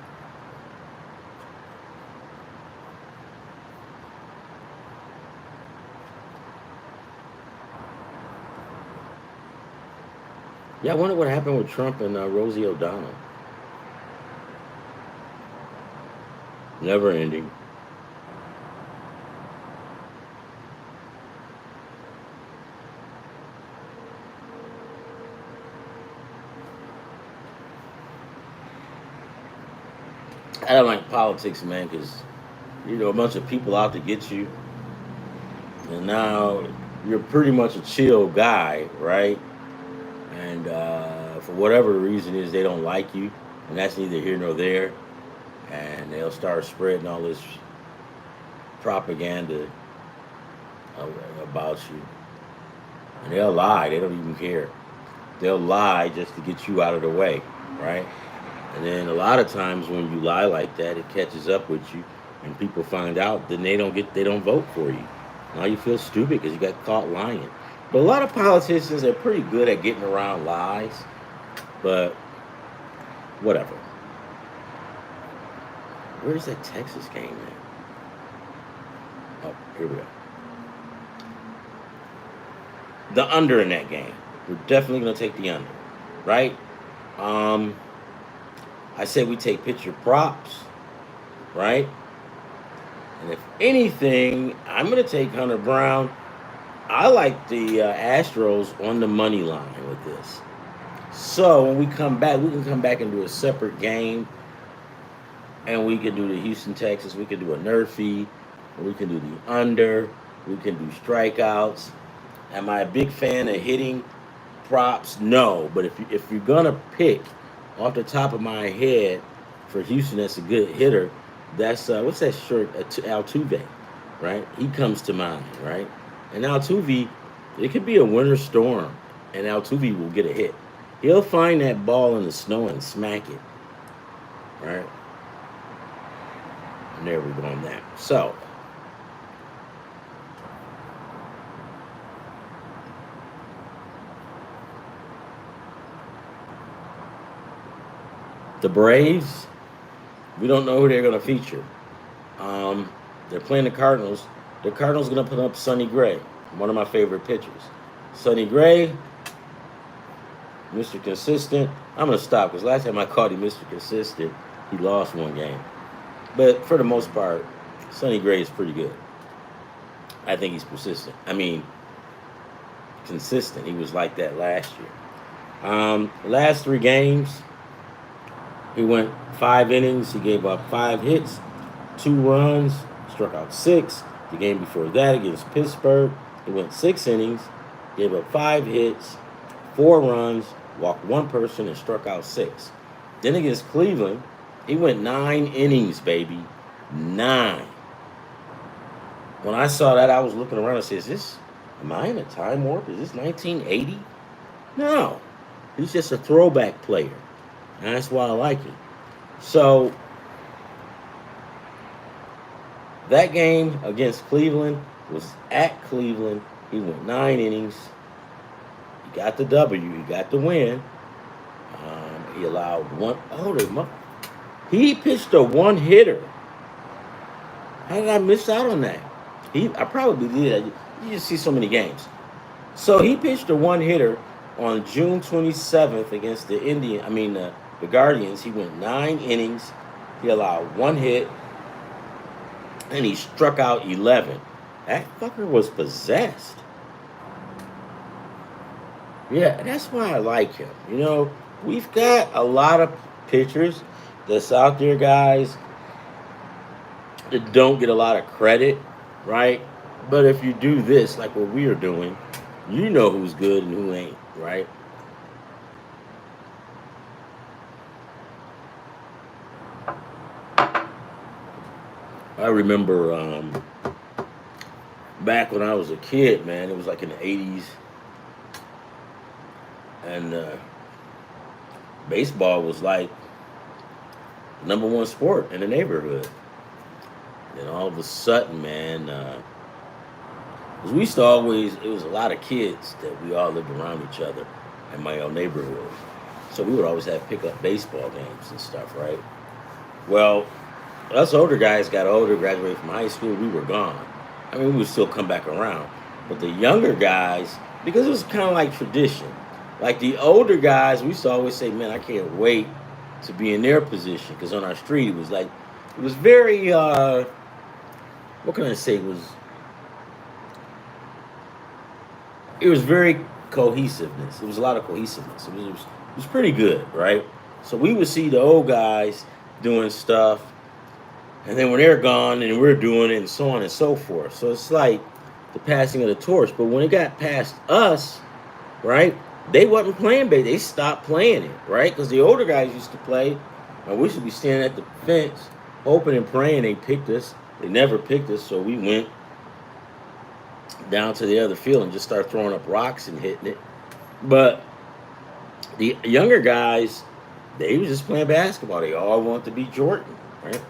Yeah, I wonder what happened with Trump and Rosie O'Donnell. Never ending. I don't like politics, man, because, you know, a bunch of people out to get you. And now you're pretty much a chill guy, right? And for whatever the reason is, they don't like you. And that's neither here nor there. And they'll start spreading all this propaganda about you. And they'll lie. They don't even care. They'll lie just to get you out of the way, right? And then a lot of times when you lie like that, it catches up with you, and people find out. Then they don't vote for you. Now you feel stupid because you got caught lying. But a lot of politicians are pretty good at getting around lies. But whatever. Where's that Texas game at? Oh, here we go. The under in that game. We're definitely going to take the under, right? I said we take picture props, right? And if anything, I'm going to take Hunter Brown. I like the Astros on the money line with this. So when we come back, we can come back and do a separate game. And we can do the Houston, Texas. We can do a nerfy. We can do the under. We can do strikeouts. Am I a big fan of hitting props? No. But if you're going to pick off the top of my head for Houston that's a good hitter, that's, what's that short? Altuve, right? He comes to mind, right? And Altuve, it could be a winter storm, and Altuve will get a hit. He'll find that ball in the snow and smack it, right? And there we go on that. So, the Braves, we don't know who they're going to feature. They're playing the Cardinals. The Cardinals going to put up Sonny Gray, one of my favorite pitchers. Sonny Gray, Mr. Consistent. I'm going to stop because last time I called him Mr. Consistent, he lost one game. But for the most part, Sonny Gray is pretty good. I think he's persistent. I mean, consistent. He was like that last year. The last 3 games, he went 5 innings. He gave up 5 hits, 2 runs, struck out 6. The game before that against Pittsburgh, he went 6 innings, gave up 5 hits, 4 runs, walked 1 person, and struck out 6. Then against Cleveland, he went 9 innings, baby. 9. When I saw that, I was looking around and said, am I in a time warp? Is this 1980? No. He's just a throwback player. And that's why I like him. So, that game against Cleveland was at Cleveland. He went 9 innings. He got the W. He got the win. He allowed one. He pitched a 1-hitter. How did I miss out on that? I probably did. You just see so many games. So he pitched a 1-hitter on June 27th against the Guardians. He went 9 innings. He allowed 1 hit. And he struck out 11. That fucker was possessed. Yeah, that's why I like him. You know, we've got a lot of pitchers that's out there, guys, that don't get a lot of credit, right? But if you do this, like what we are doing, you know who's good and who ain't, right? I remember back when I was a kid, man, it was like in the 80s. And baseball was like number 1 sport in the neighborhood. And all of a sudden, man, because we used to always, it was a lot of kids that we all lived around each other in my own neighborhood. So we would always have pickup baseball games and stuff, right? Well, us older guys got older, graduated from high school, we were gone. I mean, we would still come back around. But the younger guys, because it was kind of like tradition, like the older guys, we used to always say, man, I can't wait to be in their position. Because on our street, it was very, what can I say? It was very cohesiveness. It was a lot of cohesiveness. It was pretty good, right? So we would see the old guys doing stuff, and then when they're gone, and we're doing it, and so on and so forth. So it's like the passing of the torch. But when it got past us, right, they wasn't playing bait. They stopped playing it, right? Because the older guys used to play, and we should be standing at the fence, hoping and praying they picked us. They never picked us, so we went down to the other field and just started throwing up rocks and hitting it. But the younger guys, they was just playing basketball. They all wanted to be Jordan, right?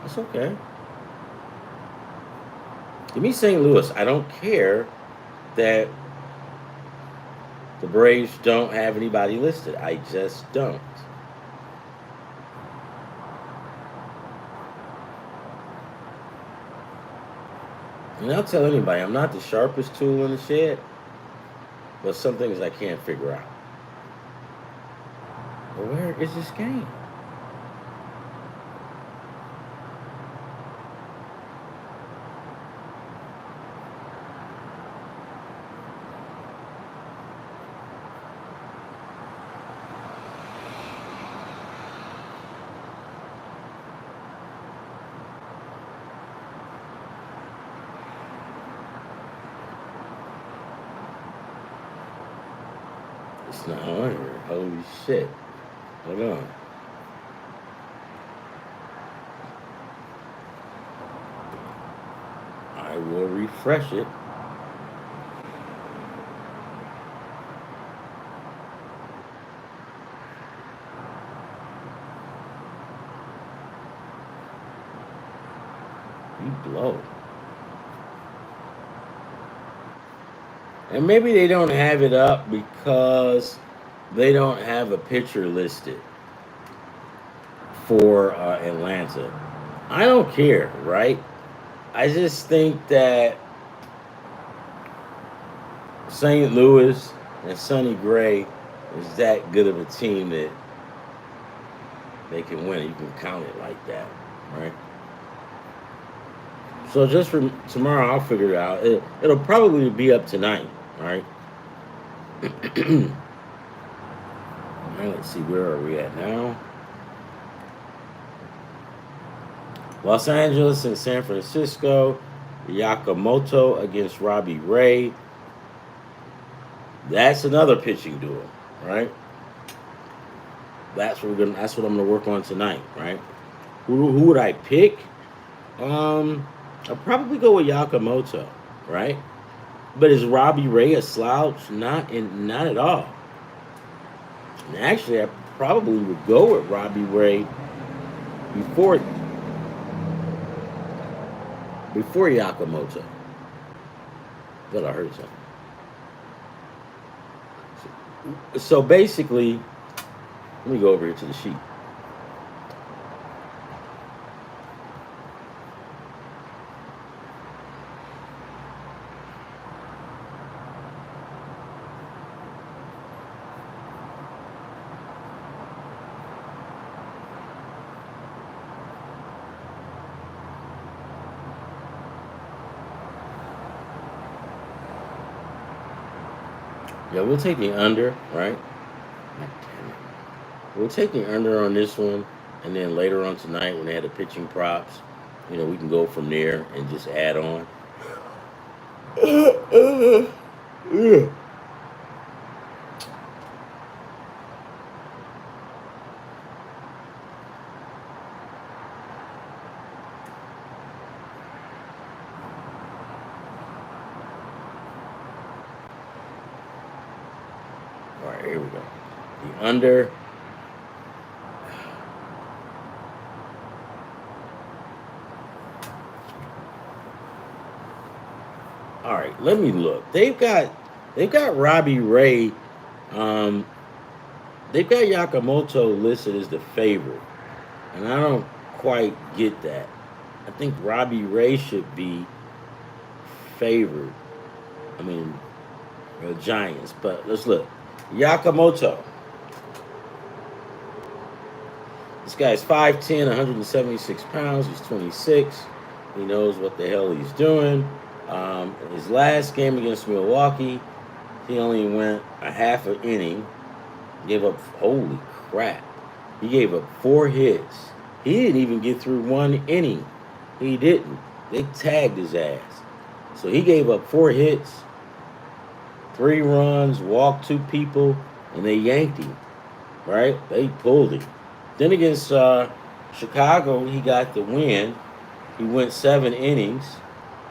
That's okay. Give me St. Louis. I don't care that the Braves don't have anybody listed. I just don't. And I'll tell anybody, I'm not the sharpest tool in the shed, but some things I can't figure out. Well, where is this game? It's not on here. Holy shit. Hold on. I will refresh it. You blow. And maybe they don't have it up because they don't have a pitcher listed. for Atlanta. I don't care, right? I just think that St. Louis and Sonny Gray is that good of a team that they can win. You can count it like that, right? So just for tomorrow, I'll figure it out. It'll probably be up tonight, right? All right, let's see, where are we at now? Los Angeles and San Francisco. Yakamoto against Robbie Ray. That's another pitching duel, right? That's what I'm gonna work on tonight, right? Who would I pick? I'll probably go with Yakamoto, right? But is Robbie Ray a slouch? Not at all. And actually, I probably would go with Robbie Ray before Yakamoto. But I heard something. So basically, let me go over here to the sheet. Yeah, we'll take the under, right? We'll take the under on this one, and then later on tonight when they had the pitching props, we can go from there and just add on. Yeah. All right, here we go. The under. All right, let me look. They've got Robbie Ray. They've got Yakamoto listed as the favorite, and I don't quite get that. I think Robbie Ray should be favored. I mean, the Giants, but let's look. Yakamoto. This guy's 5'10", 176 pounds. He's 26. He knows what the hell he's doing. His last game against Milwaukee, he only went a half an inning. Gave up, holy crap. He gave up 4 hits. He didn't even get through 1 inning. He didn't. They tagged his ass. So he gave up 4 hits, 3 runs, walked 2 people, and they yanked him. Right? They pulled him. Then against Chicago, he got the win. He went 7 innings,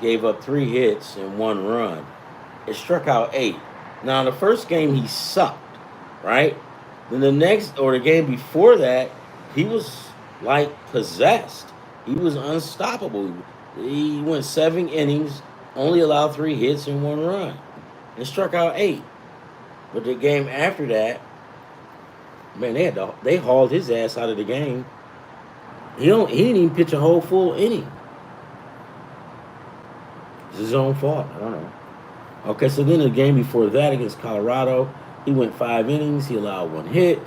gave up 3 hits and 1 run. It struck out 8. Now, the first game, he sucked, right? Then the game before that, he was like possessed. He was unstoppable. He went 7 innings, only allowed 3 hits and 1 run. It struck out 8. But the game after that, man, they hauled his ass out of the game. He didn't even pitch a whole full inning. It's his own fault. I don't know. Okay, so then the game before that against Colorado, he went 5 innings. He allowed 1 hit.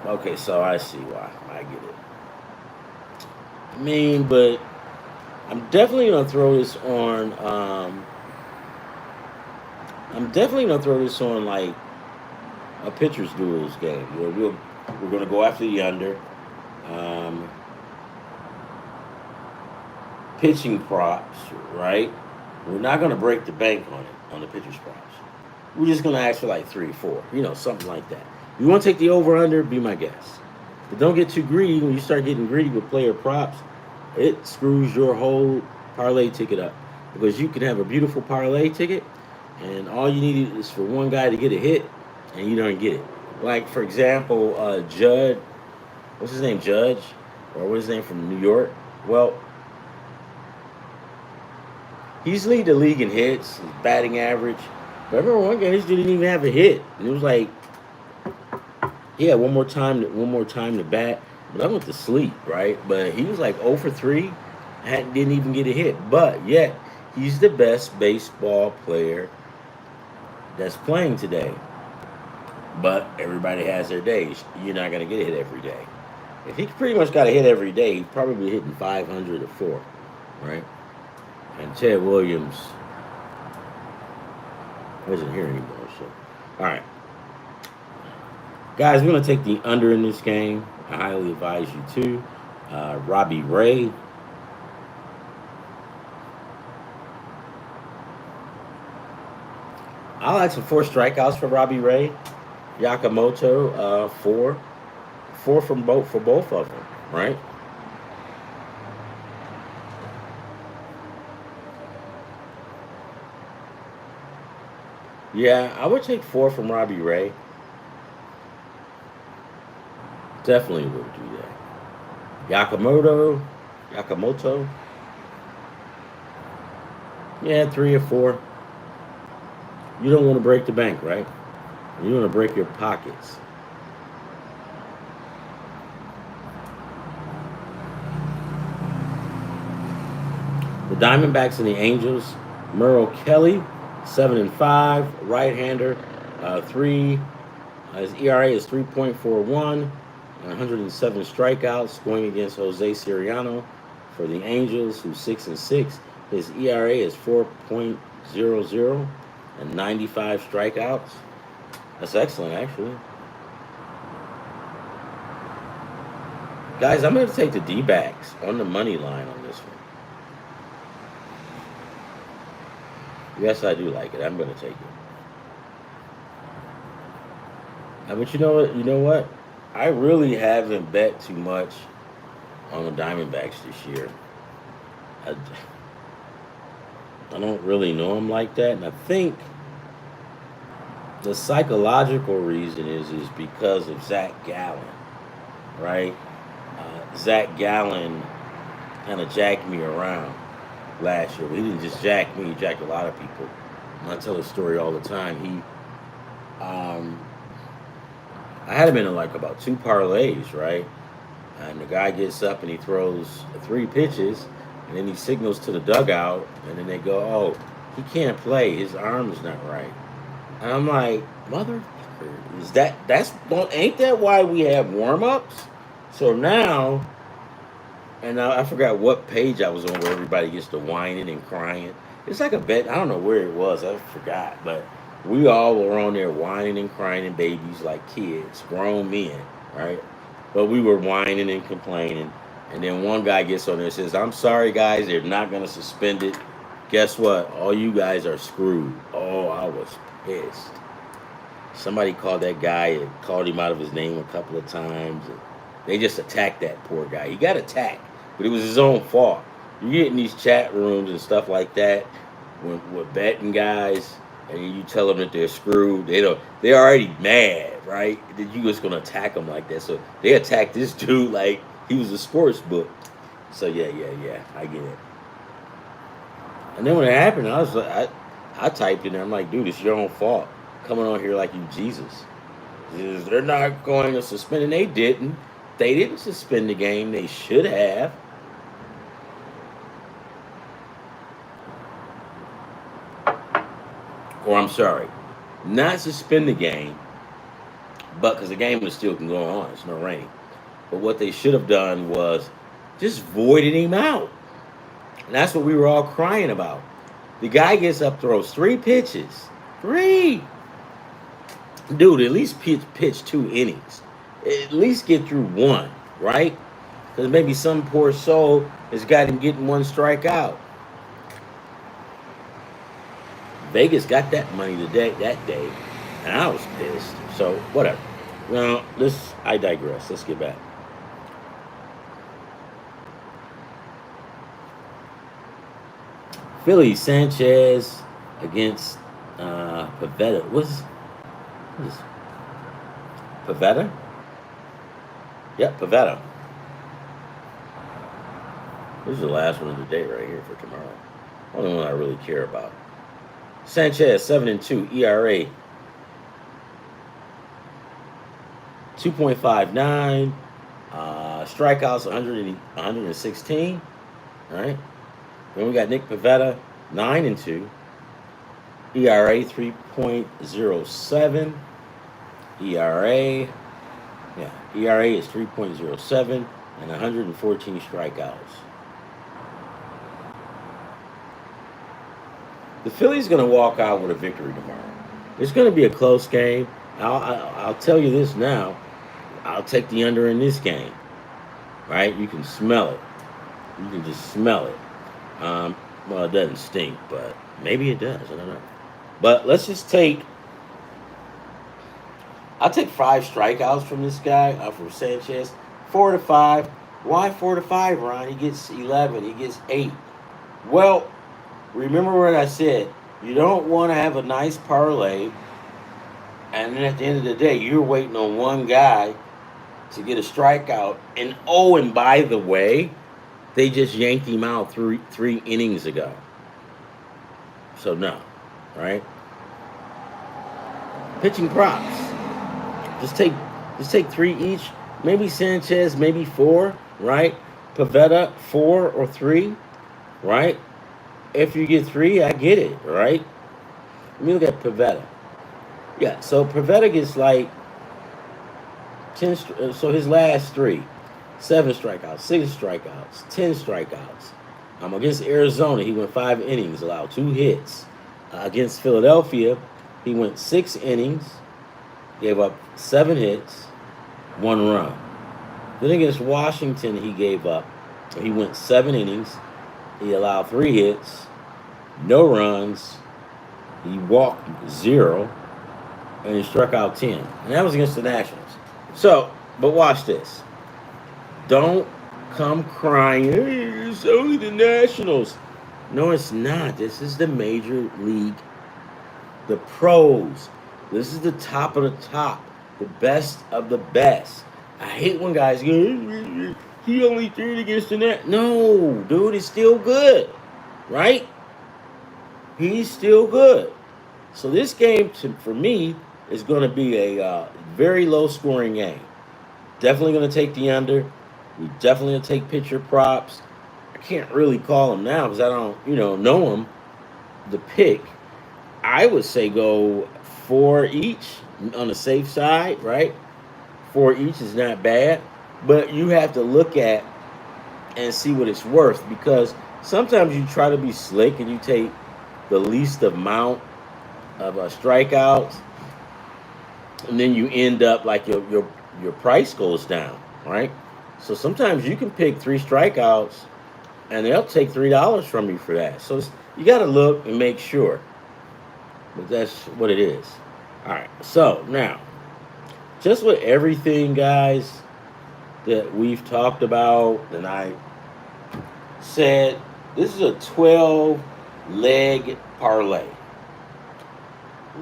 Okay, so I see why. I get it. I mean, but I'm definitely gonna throw this on. Like a pitcher's duels game. We're gonna go after the under. Pitching props, right? We're not gonna break the bank on the pitcher's props. We're just gonna ask for like 3 or 4, something like that. You want to take the over under? Be my guest. But don't get too greedy. When you start getting greedy with player props, it screws your whole parlay ticket up. Because you can have a beautiful parlay ticket, and all you need is for one guy to get a hit, and you don't get it. Like, for example, Judd, what's his name, Judge? Or what's his name, from New York? Well, he's leading the league in hits, his batting average. But I remember one game, this dude didn't even have a hit. And it was like, Yeah, one more time to bat. But I went to sleep, right? But he was like 0 for 3, didn't even get a hit. But yet, he's the best baseball player that's playing today. But everybody has their days. You're not going to get a hit every day. If he pretty much got a hit every day, he'd probably be hitting 500 or 4, right? And Ted Williams isn't here anymore. So, all right. Guys, we're going to take the under in this game. I highly advise you to. Robbie Ray. I like some 4 strikeouts for Robbie Ray. Yakamoto, 4. 4 for both of them, right? Yeah, I would take 4 from Robbie Ray. Definitely would do that. Yakamoto. Yeah, 3 or 4. You don't want to break the bank, right? You want to break your pockets. The Diamondbacks and the Angels. Merrill Kelly, 7-5, right-hander, 3. His ERA is 3.41, 107 strikeouts, going against Jose Siriano for the Angels, who's 6-6. His ERA is 4.00 and 95 strikeouts. That's excellent, actually. Guys, I'm going to take the D-backs on the money line on this one. Yes, I do like it. I'm going to take it. But you know what? I really haven't bet too much on the Diamondbacks this year. I don't really know them like that, and I think the psychological reason is because of Zach Gallen, right? Zach Gallen kind of jacked me around last year. But he didn't just jack me; he jacked a lot of people. And I tell the story all the time. I had him in like about 2 parlays, right? And the guy gets up and he throws 3 pitches, and then he signals to the dugout, and then they go, "Oh, he can't play. His arm is not right." And I'm like, "Motherfucker, ain't that why we have warm-ups?" So now, and I forgot what page I was on where everybody gets to whining and crying. It's like a bet. I don't know where it was. I forgot, but we all were on there whining and crying and babies like kids, grown men, right? But we were whining and complaining. And then one guy gets on there and says, "I'm sorry, guys, they're not going to suspend it. Guess what? All you guys are screwed." Oh, I was pissed. Somebody called that guy and called him out of his name a couple of times. And they just attacked that poor guy. He got attacked, but it was his own fault. You get in these chat rooms and stuff like that with betting guys, and you tell them that they're screwed. They're already mad, right? That you just gonna attack them like that. So they attacked this dude like he was a sports book. So yeah, I get it. And then when it happened, I typed in there. I'm like, "Dude, it's your own fault. Coming on here like you Jesus. They're not going to suspend," and they didn't. They didn't suspend the game. They should have. Or I'm sorry, not suspend the game, but because the game is still going on, it's no rain. But what they should have done was just voided him out. And that's what we were all crying about. The guy gets up, throws 3 pitches. 3. Dude, at least pitch 2 innings. At least get through 1, right? Because maybe some poor soul has got him getting 1 strikeout. Vegas got that money that day, and I was pissed. So whatever. Now I digress. Let's get back. Philly Sanchez against Pavetta. What's Pavetta? Yep, Pavetta. This is the last one of the day right here for tomorrow. Only one I really care about. Sanchez, 7-2, ERA, 2.59. Strikeouts 116. All right. Then we got Nick Pivetta, 9-2. ERA 3.07. ERA, ERA is 3.07 and 114 strikeouts. The Phillies going to walk out with a victory tomorrow. It's going to be a close game. I'll tell you this now. I'll take the under in this game. Right? You can smell it. You can just smell it. Well, it doesn't stink, but maybe it does. I don't know. But let's just I'll take 5 strikeouts from this guy, from Sanchez. 4 to 5. Why 4 to 5, Ron? He gets 11. He gets 8. Well, remember what I said. You don't want to have a nice parlay, and then at the end of the day, you're waiting on one guy to get a strikeout. And by the way, they just yanked him out three innings ago. So no, right? Pitching props. Just take 3 each. Maybe Sanchez, maybe 4, right? Pivetta, 4 or 3, right? If you get 3, I get it, right? Let me look at Pivetta. Yeah, so Pivetta gets like 10. So his last 3, 7 strikeouts, 6 strikeouts, 10 strikeouts. Against Arizona, he went 5 innings, allowed 2 hits. Against Philadelphia, he went 6 innings, gave up 7 hits, 1 run. Then against Washington, he went 7 innings, he allowed 3 hits, no runs, he walked 0, and he struck out 10. And that was against the Nationals. So, but watch this. Don't come crying, hey, it's only the Nationals. No, it's not. This is the Major League, the pros. This is the top of the top, the best of the best. I hate when guys go, he only threw it against the net. No, dude, it's still good, right? He's still good. So this game, for me, is going to be a very low-scoring game. Definitely going to take the under. We definitely going to take pitcher props. I can't really call them now because I don't, know them. The pick, I would say go 4 each on the safe side, right? 4 each is not bad, but you have to look at and see what it's worth, because sometimes you try to be slick and you take the least amount of strikeouts, and then you end up like your price goes down, right? So sometimes you can pick 3 strikeouts, and they'll take $3 from you for that. So you got to look and make sure. But that's what it is. All right. So now, just with everything, guys, that we've talked about, and I said, this is a 12-leg parlay.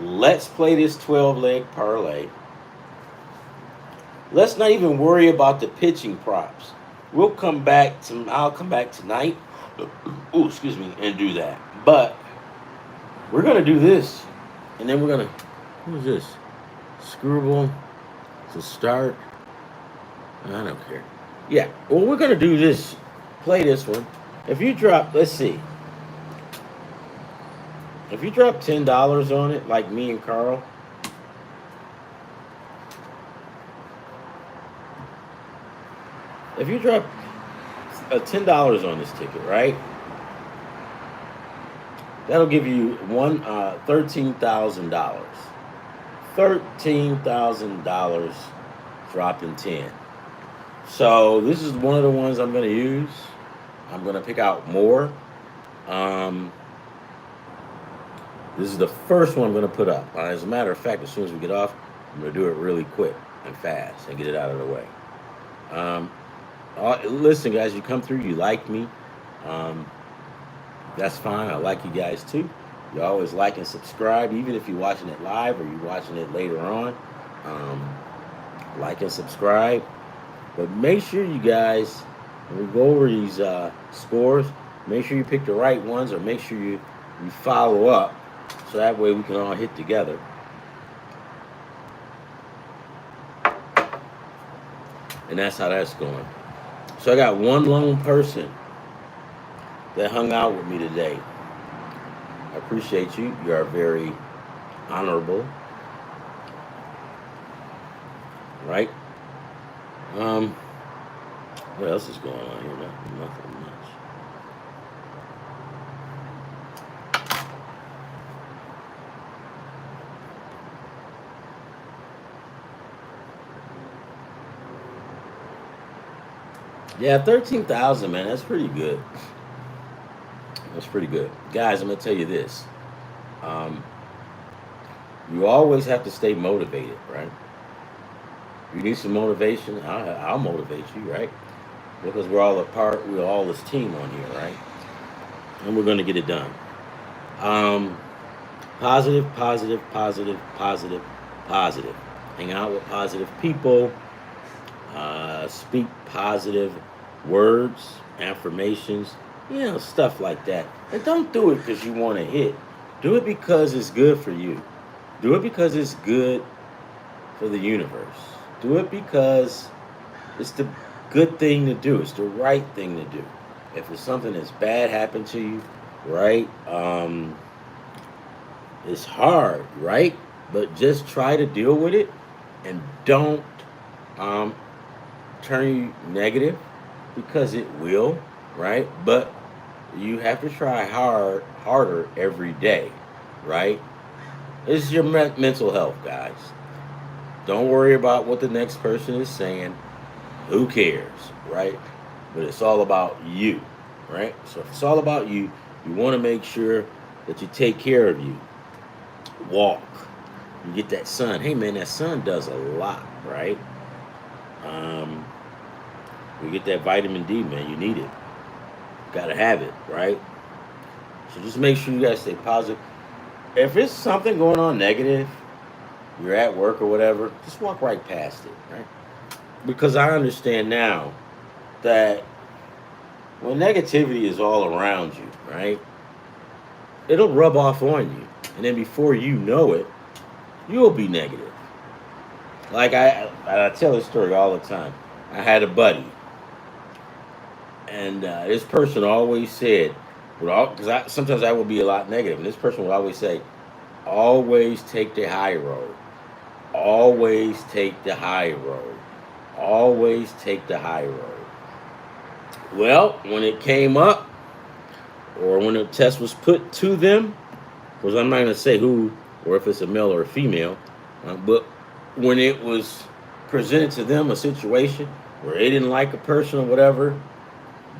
Let's play this 12-leg parlay. Let's not even worry about the pitching props. I'll come back tonight. Ooh, excuse me, and do that. But we're gonna do this, and then we're gonna. Who is this? Screwball to start. I don't care. Yeah. Well, we're gonna do this. Play this one. If you drop, let's see. If you drop $10 on it, like me and Carl. If you drop $10 on this ticket, right? That'll give you $13,000. $13,000 dropping 10. So this is one of the ones I'm going to use. I'm going to pick out more. This is the first one I'm going to put up. As a matter of fact, as soon as we get off, I'm going to do it really quick and fast and get it out of the way. Listen, guys, you come through, you like me. That's fine. I like you guys, too. You always like and subscribe, even if you're watching it live or you're watching it later on. Like and subscribe. But make sure you guys, when we go over these scores, make sure you pick the right ones, or make sure you follow up, so that way we can all hit together. And that's how that's going. So I got one lone person that hung out with me today. I appreciate you. You are very honorable, right? Um, what else is going on here? Nothing much. Yeah, 13,000, man. That's pretty good. That's pretty good, guys. I'm gonna tell you this. Um, you always have to stay motivated, right? You need some motivation. I'll motivate you, right? Because we're all a part. We're all this team on here, right? And we're gonna get it done. Um, positive, positive, positive, positive, positive. Hang out with positive people. Speak positive words, affirmations, stuff like that. And don't do it because you want to hit. Do it because it's good for you. Do it because it's good for the universe. Do it because it's the good thing to do. It's the right thing to do. If it's something that's bad happened to you, right? It's hard, right? But just try to deal with it and don't um, turn you negative because it will, right? But you have to try harder every day, right? This is your mental health, guys. Don't worry about what the next person is saying. Who cares, right? But it's all about you, right? So if it's all about you, you want to make sure that you take care of you. Walk. You get that sun. Hey, man, that sun does a lot, right? Um, you get that vitamin D, man. You need it. Gotta have it, right? So just make sure you guys stay positive. If it's something going on negative, you're at work or whatever, just walk right past it, right? Because I understand now that when negativity is all around you, right, it'll rub off on you. And then before you know it, you'll be negative. Like I tell this story all the time. I had a buddy, and this person always said, because sometimes I would be a lot negative, and this person would always say, always take the high road. Always take the high road. Always take the high road. Well, when it came up, or when the test was put to them, because I'm not going to say who, or if it's a male or a female, but when it was presented to them a situation where they didn't like a person or whatever,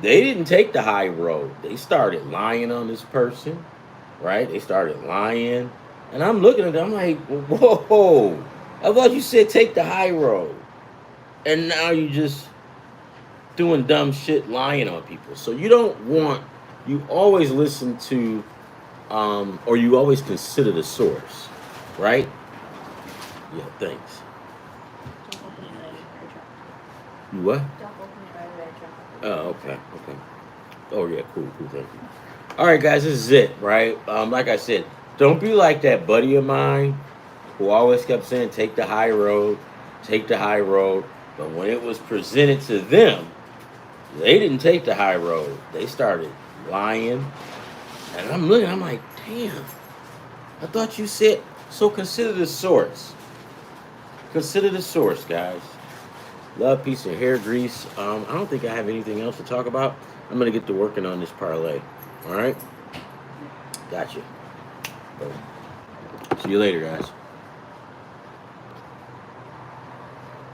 they didn't take the high road. They started lying on this person, right? They started lying. And I'm looking at them, I'm like, whoa, I thought you said take the high road. And now you just doing dumb shit, lying on people. So you always listen to, or you always consider the source, right? Yeah, thanks. You what? Oh, okay. Oh, yeah, cool, thank you. All right, guys, this is it, right? Like I said, don't be like that buddy of mine who always kept saying, take the high road, take the high road. But when it was presented to them, they didn't take the high road. They started lying. And I'm looking, I'm like, damn, I thought you said, so consider the source. Consider the source, guys. Love, peace, and hair grease. I don't think I have anything else to talk about. I'm going to get to working on this parlay. All right? Gotcha. See you later, guys.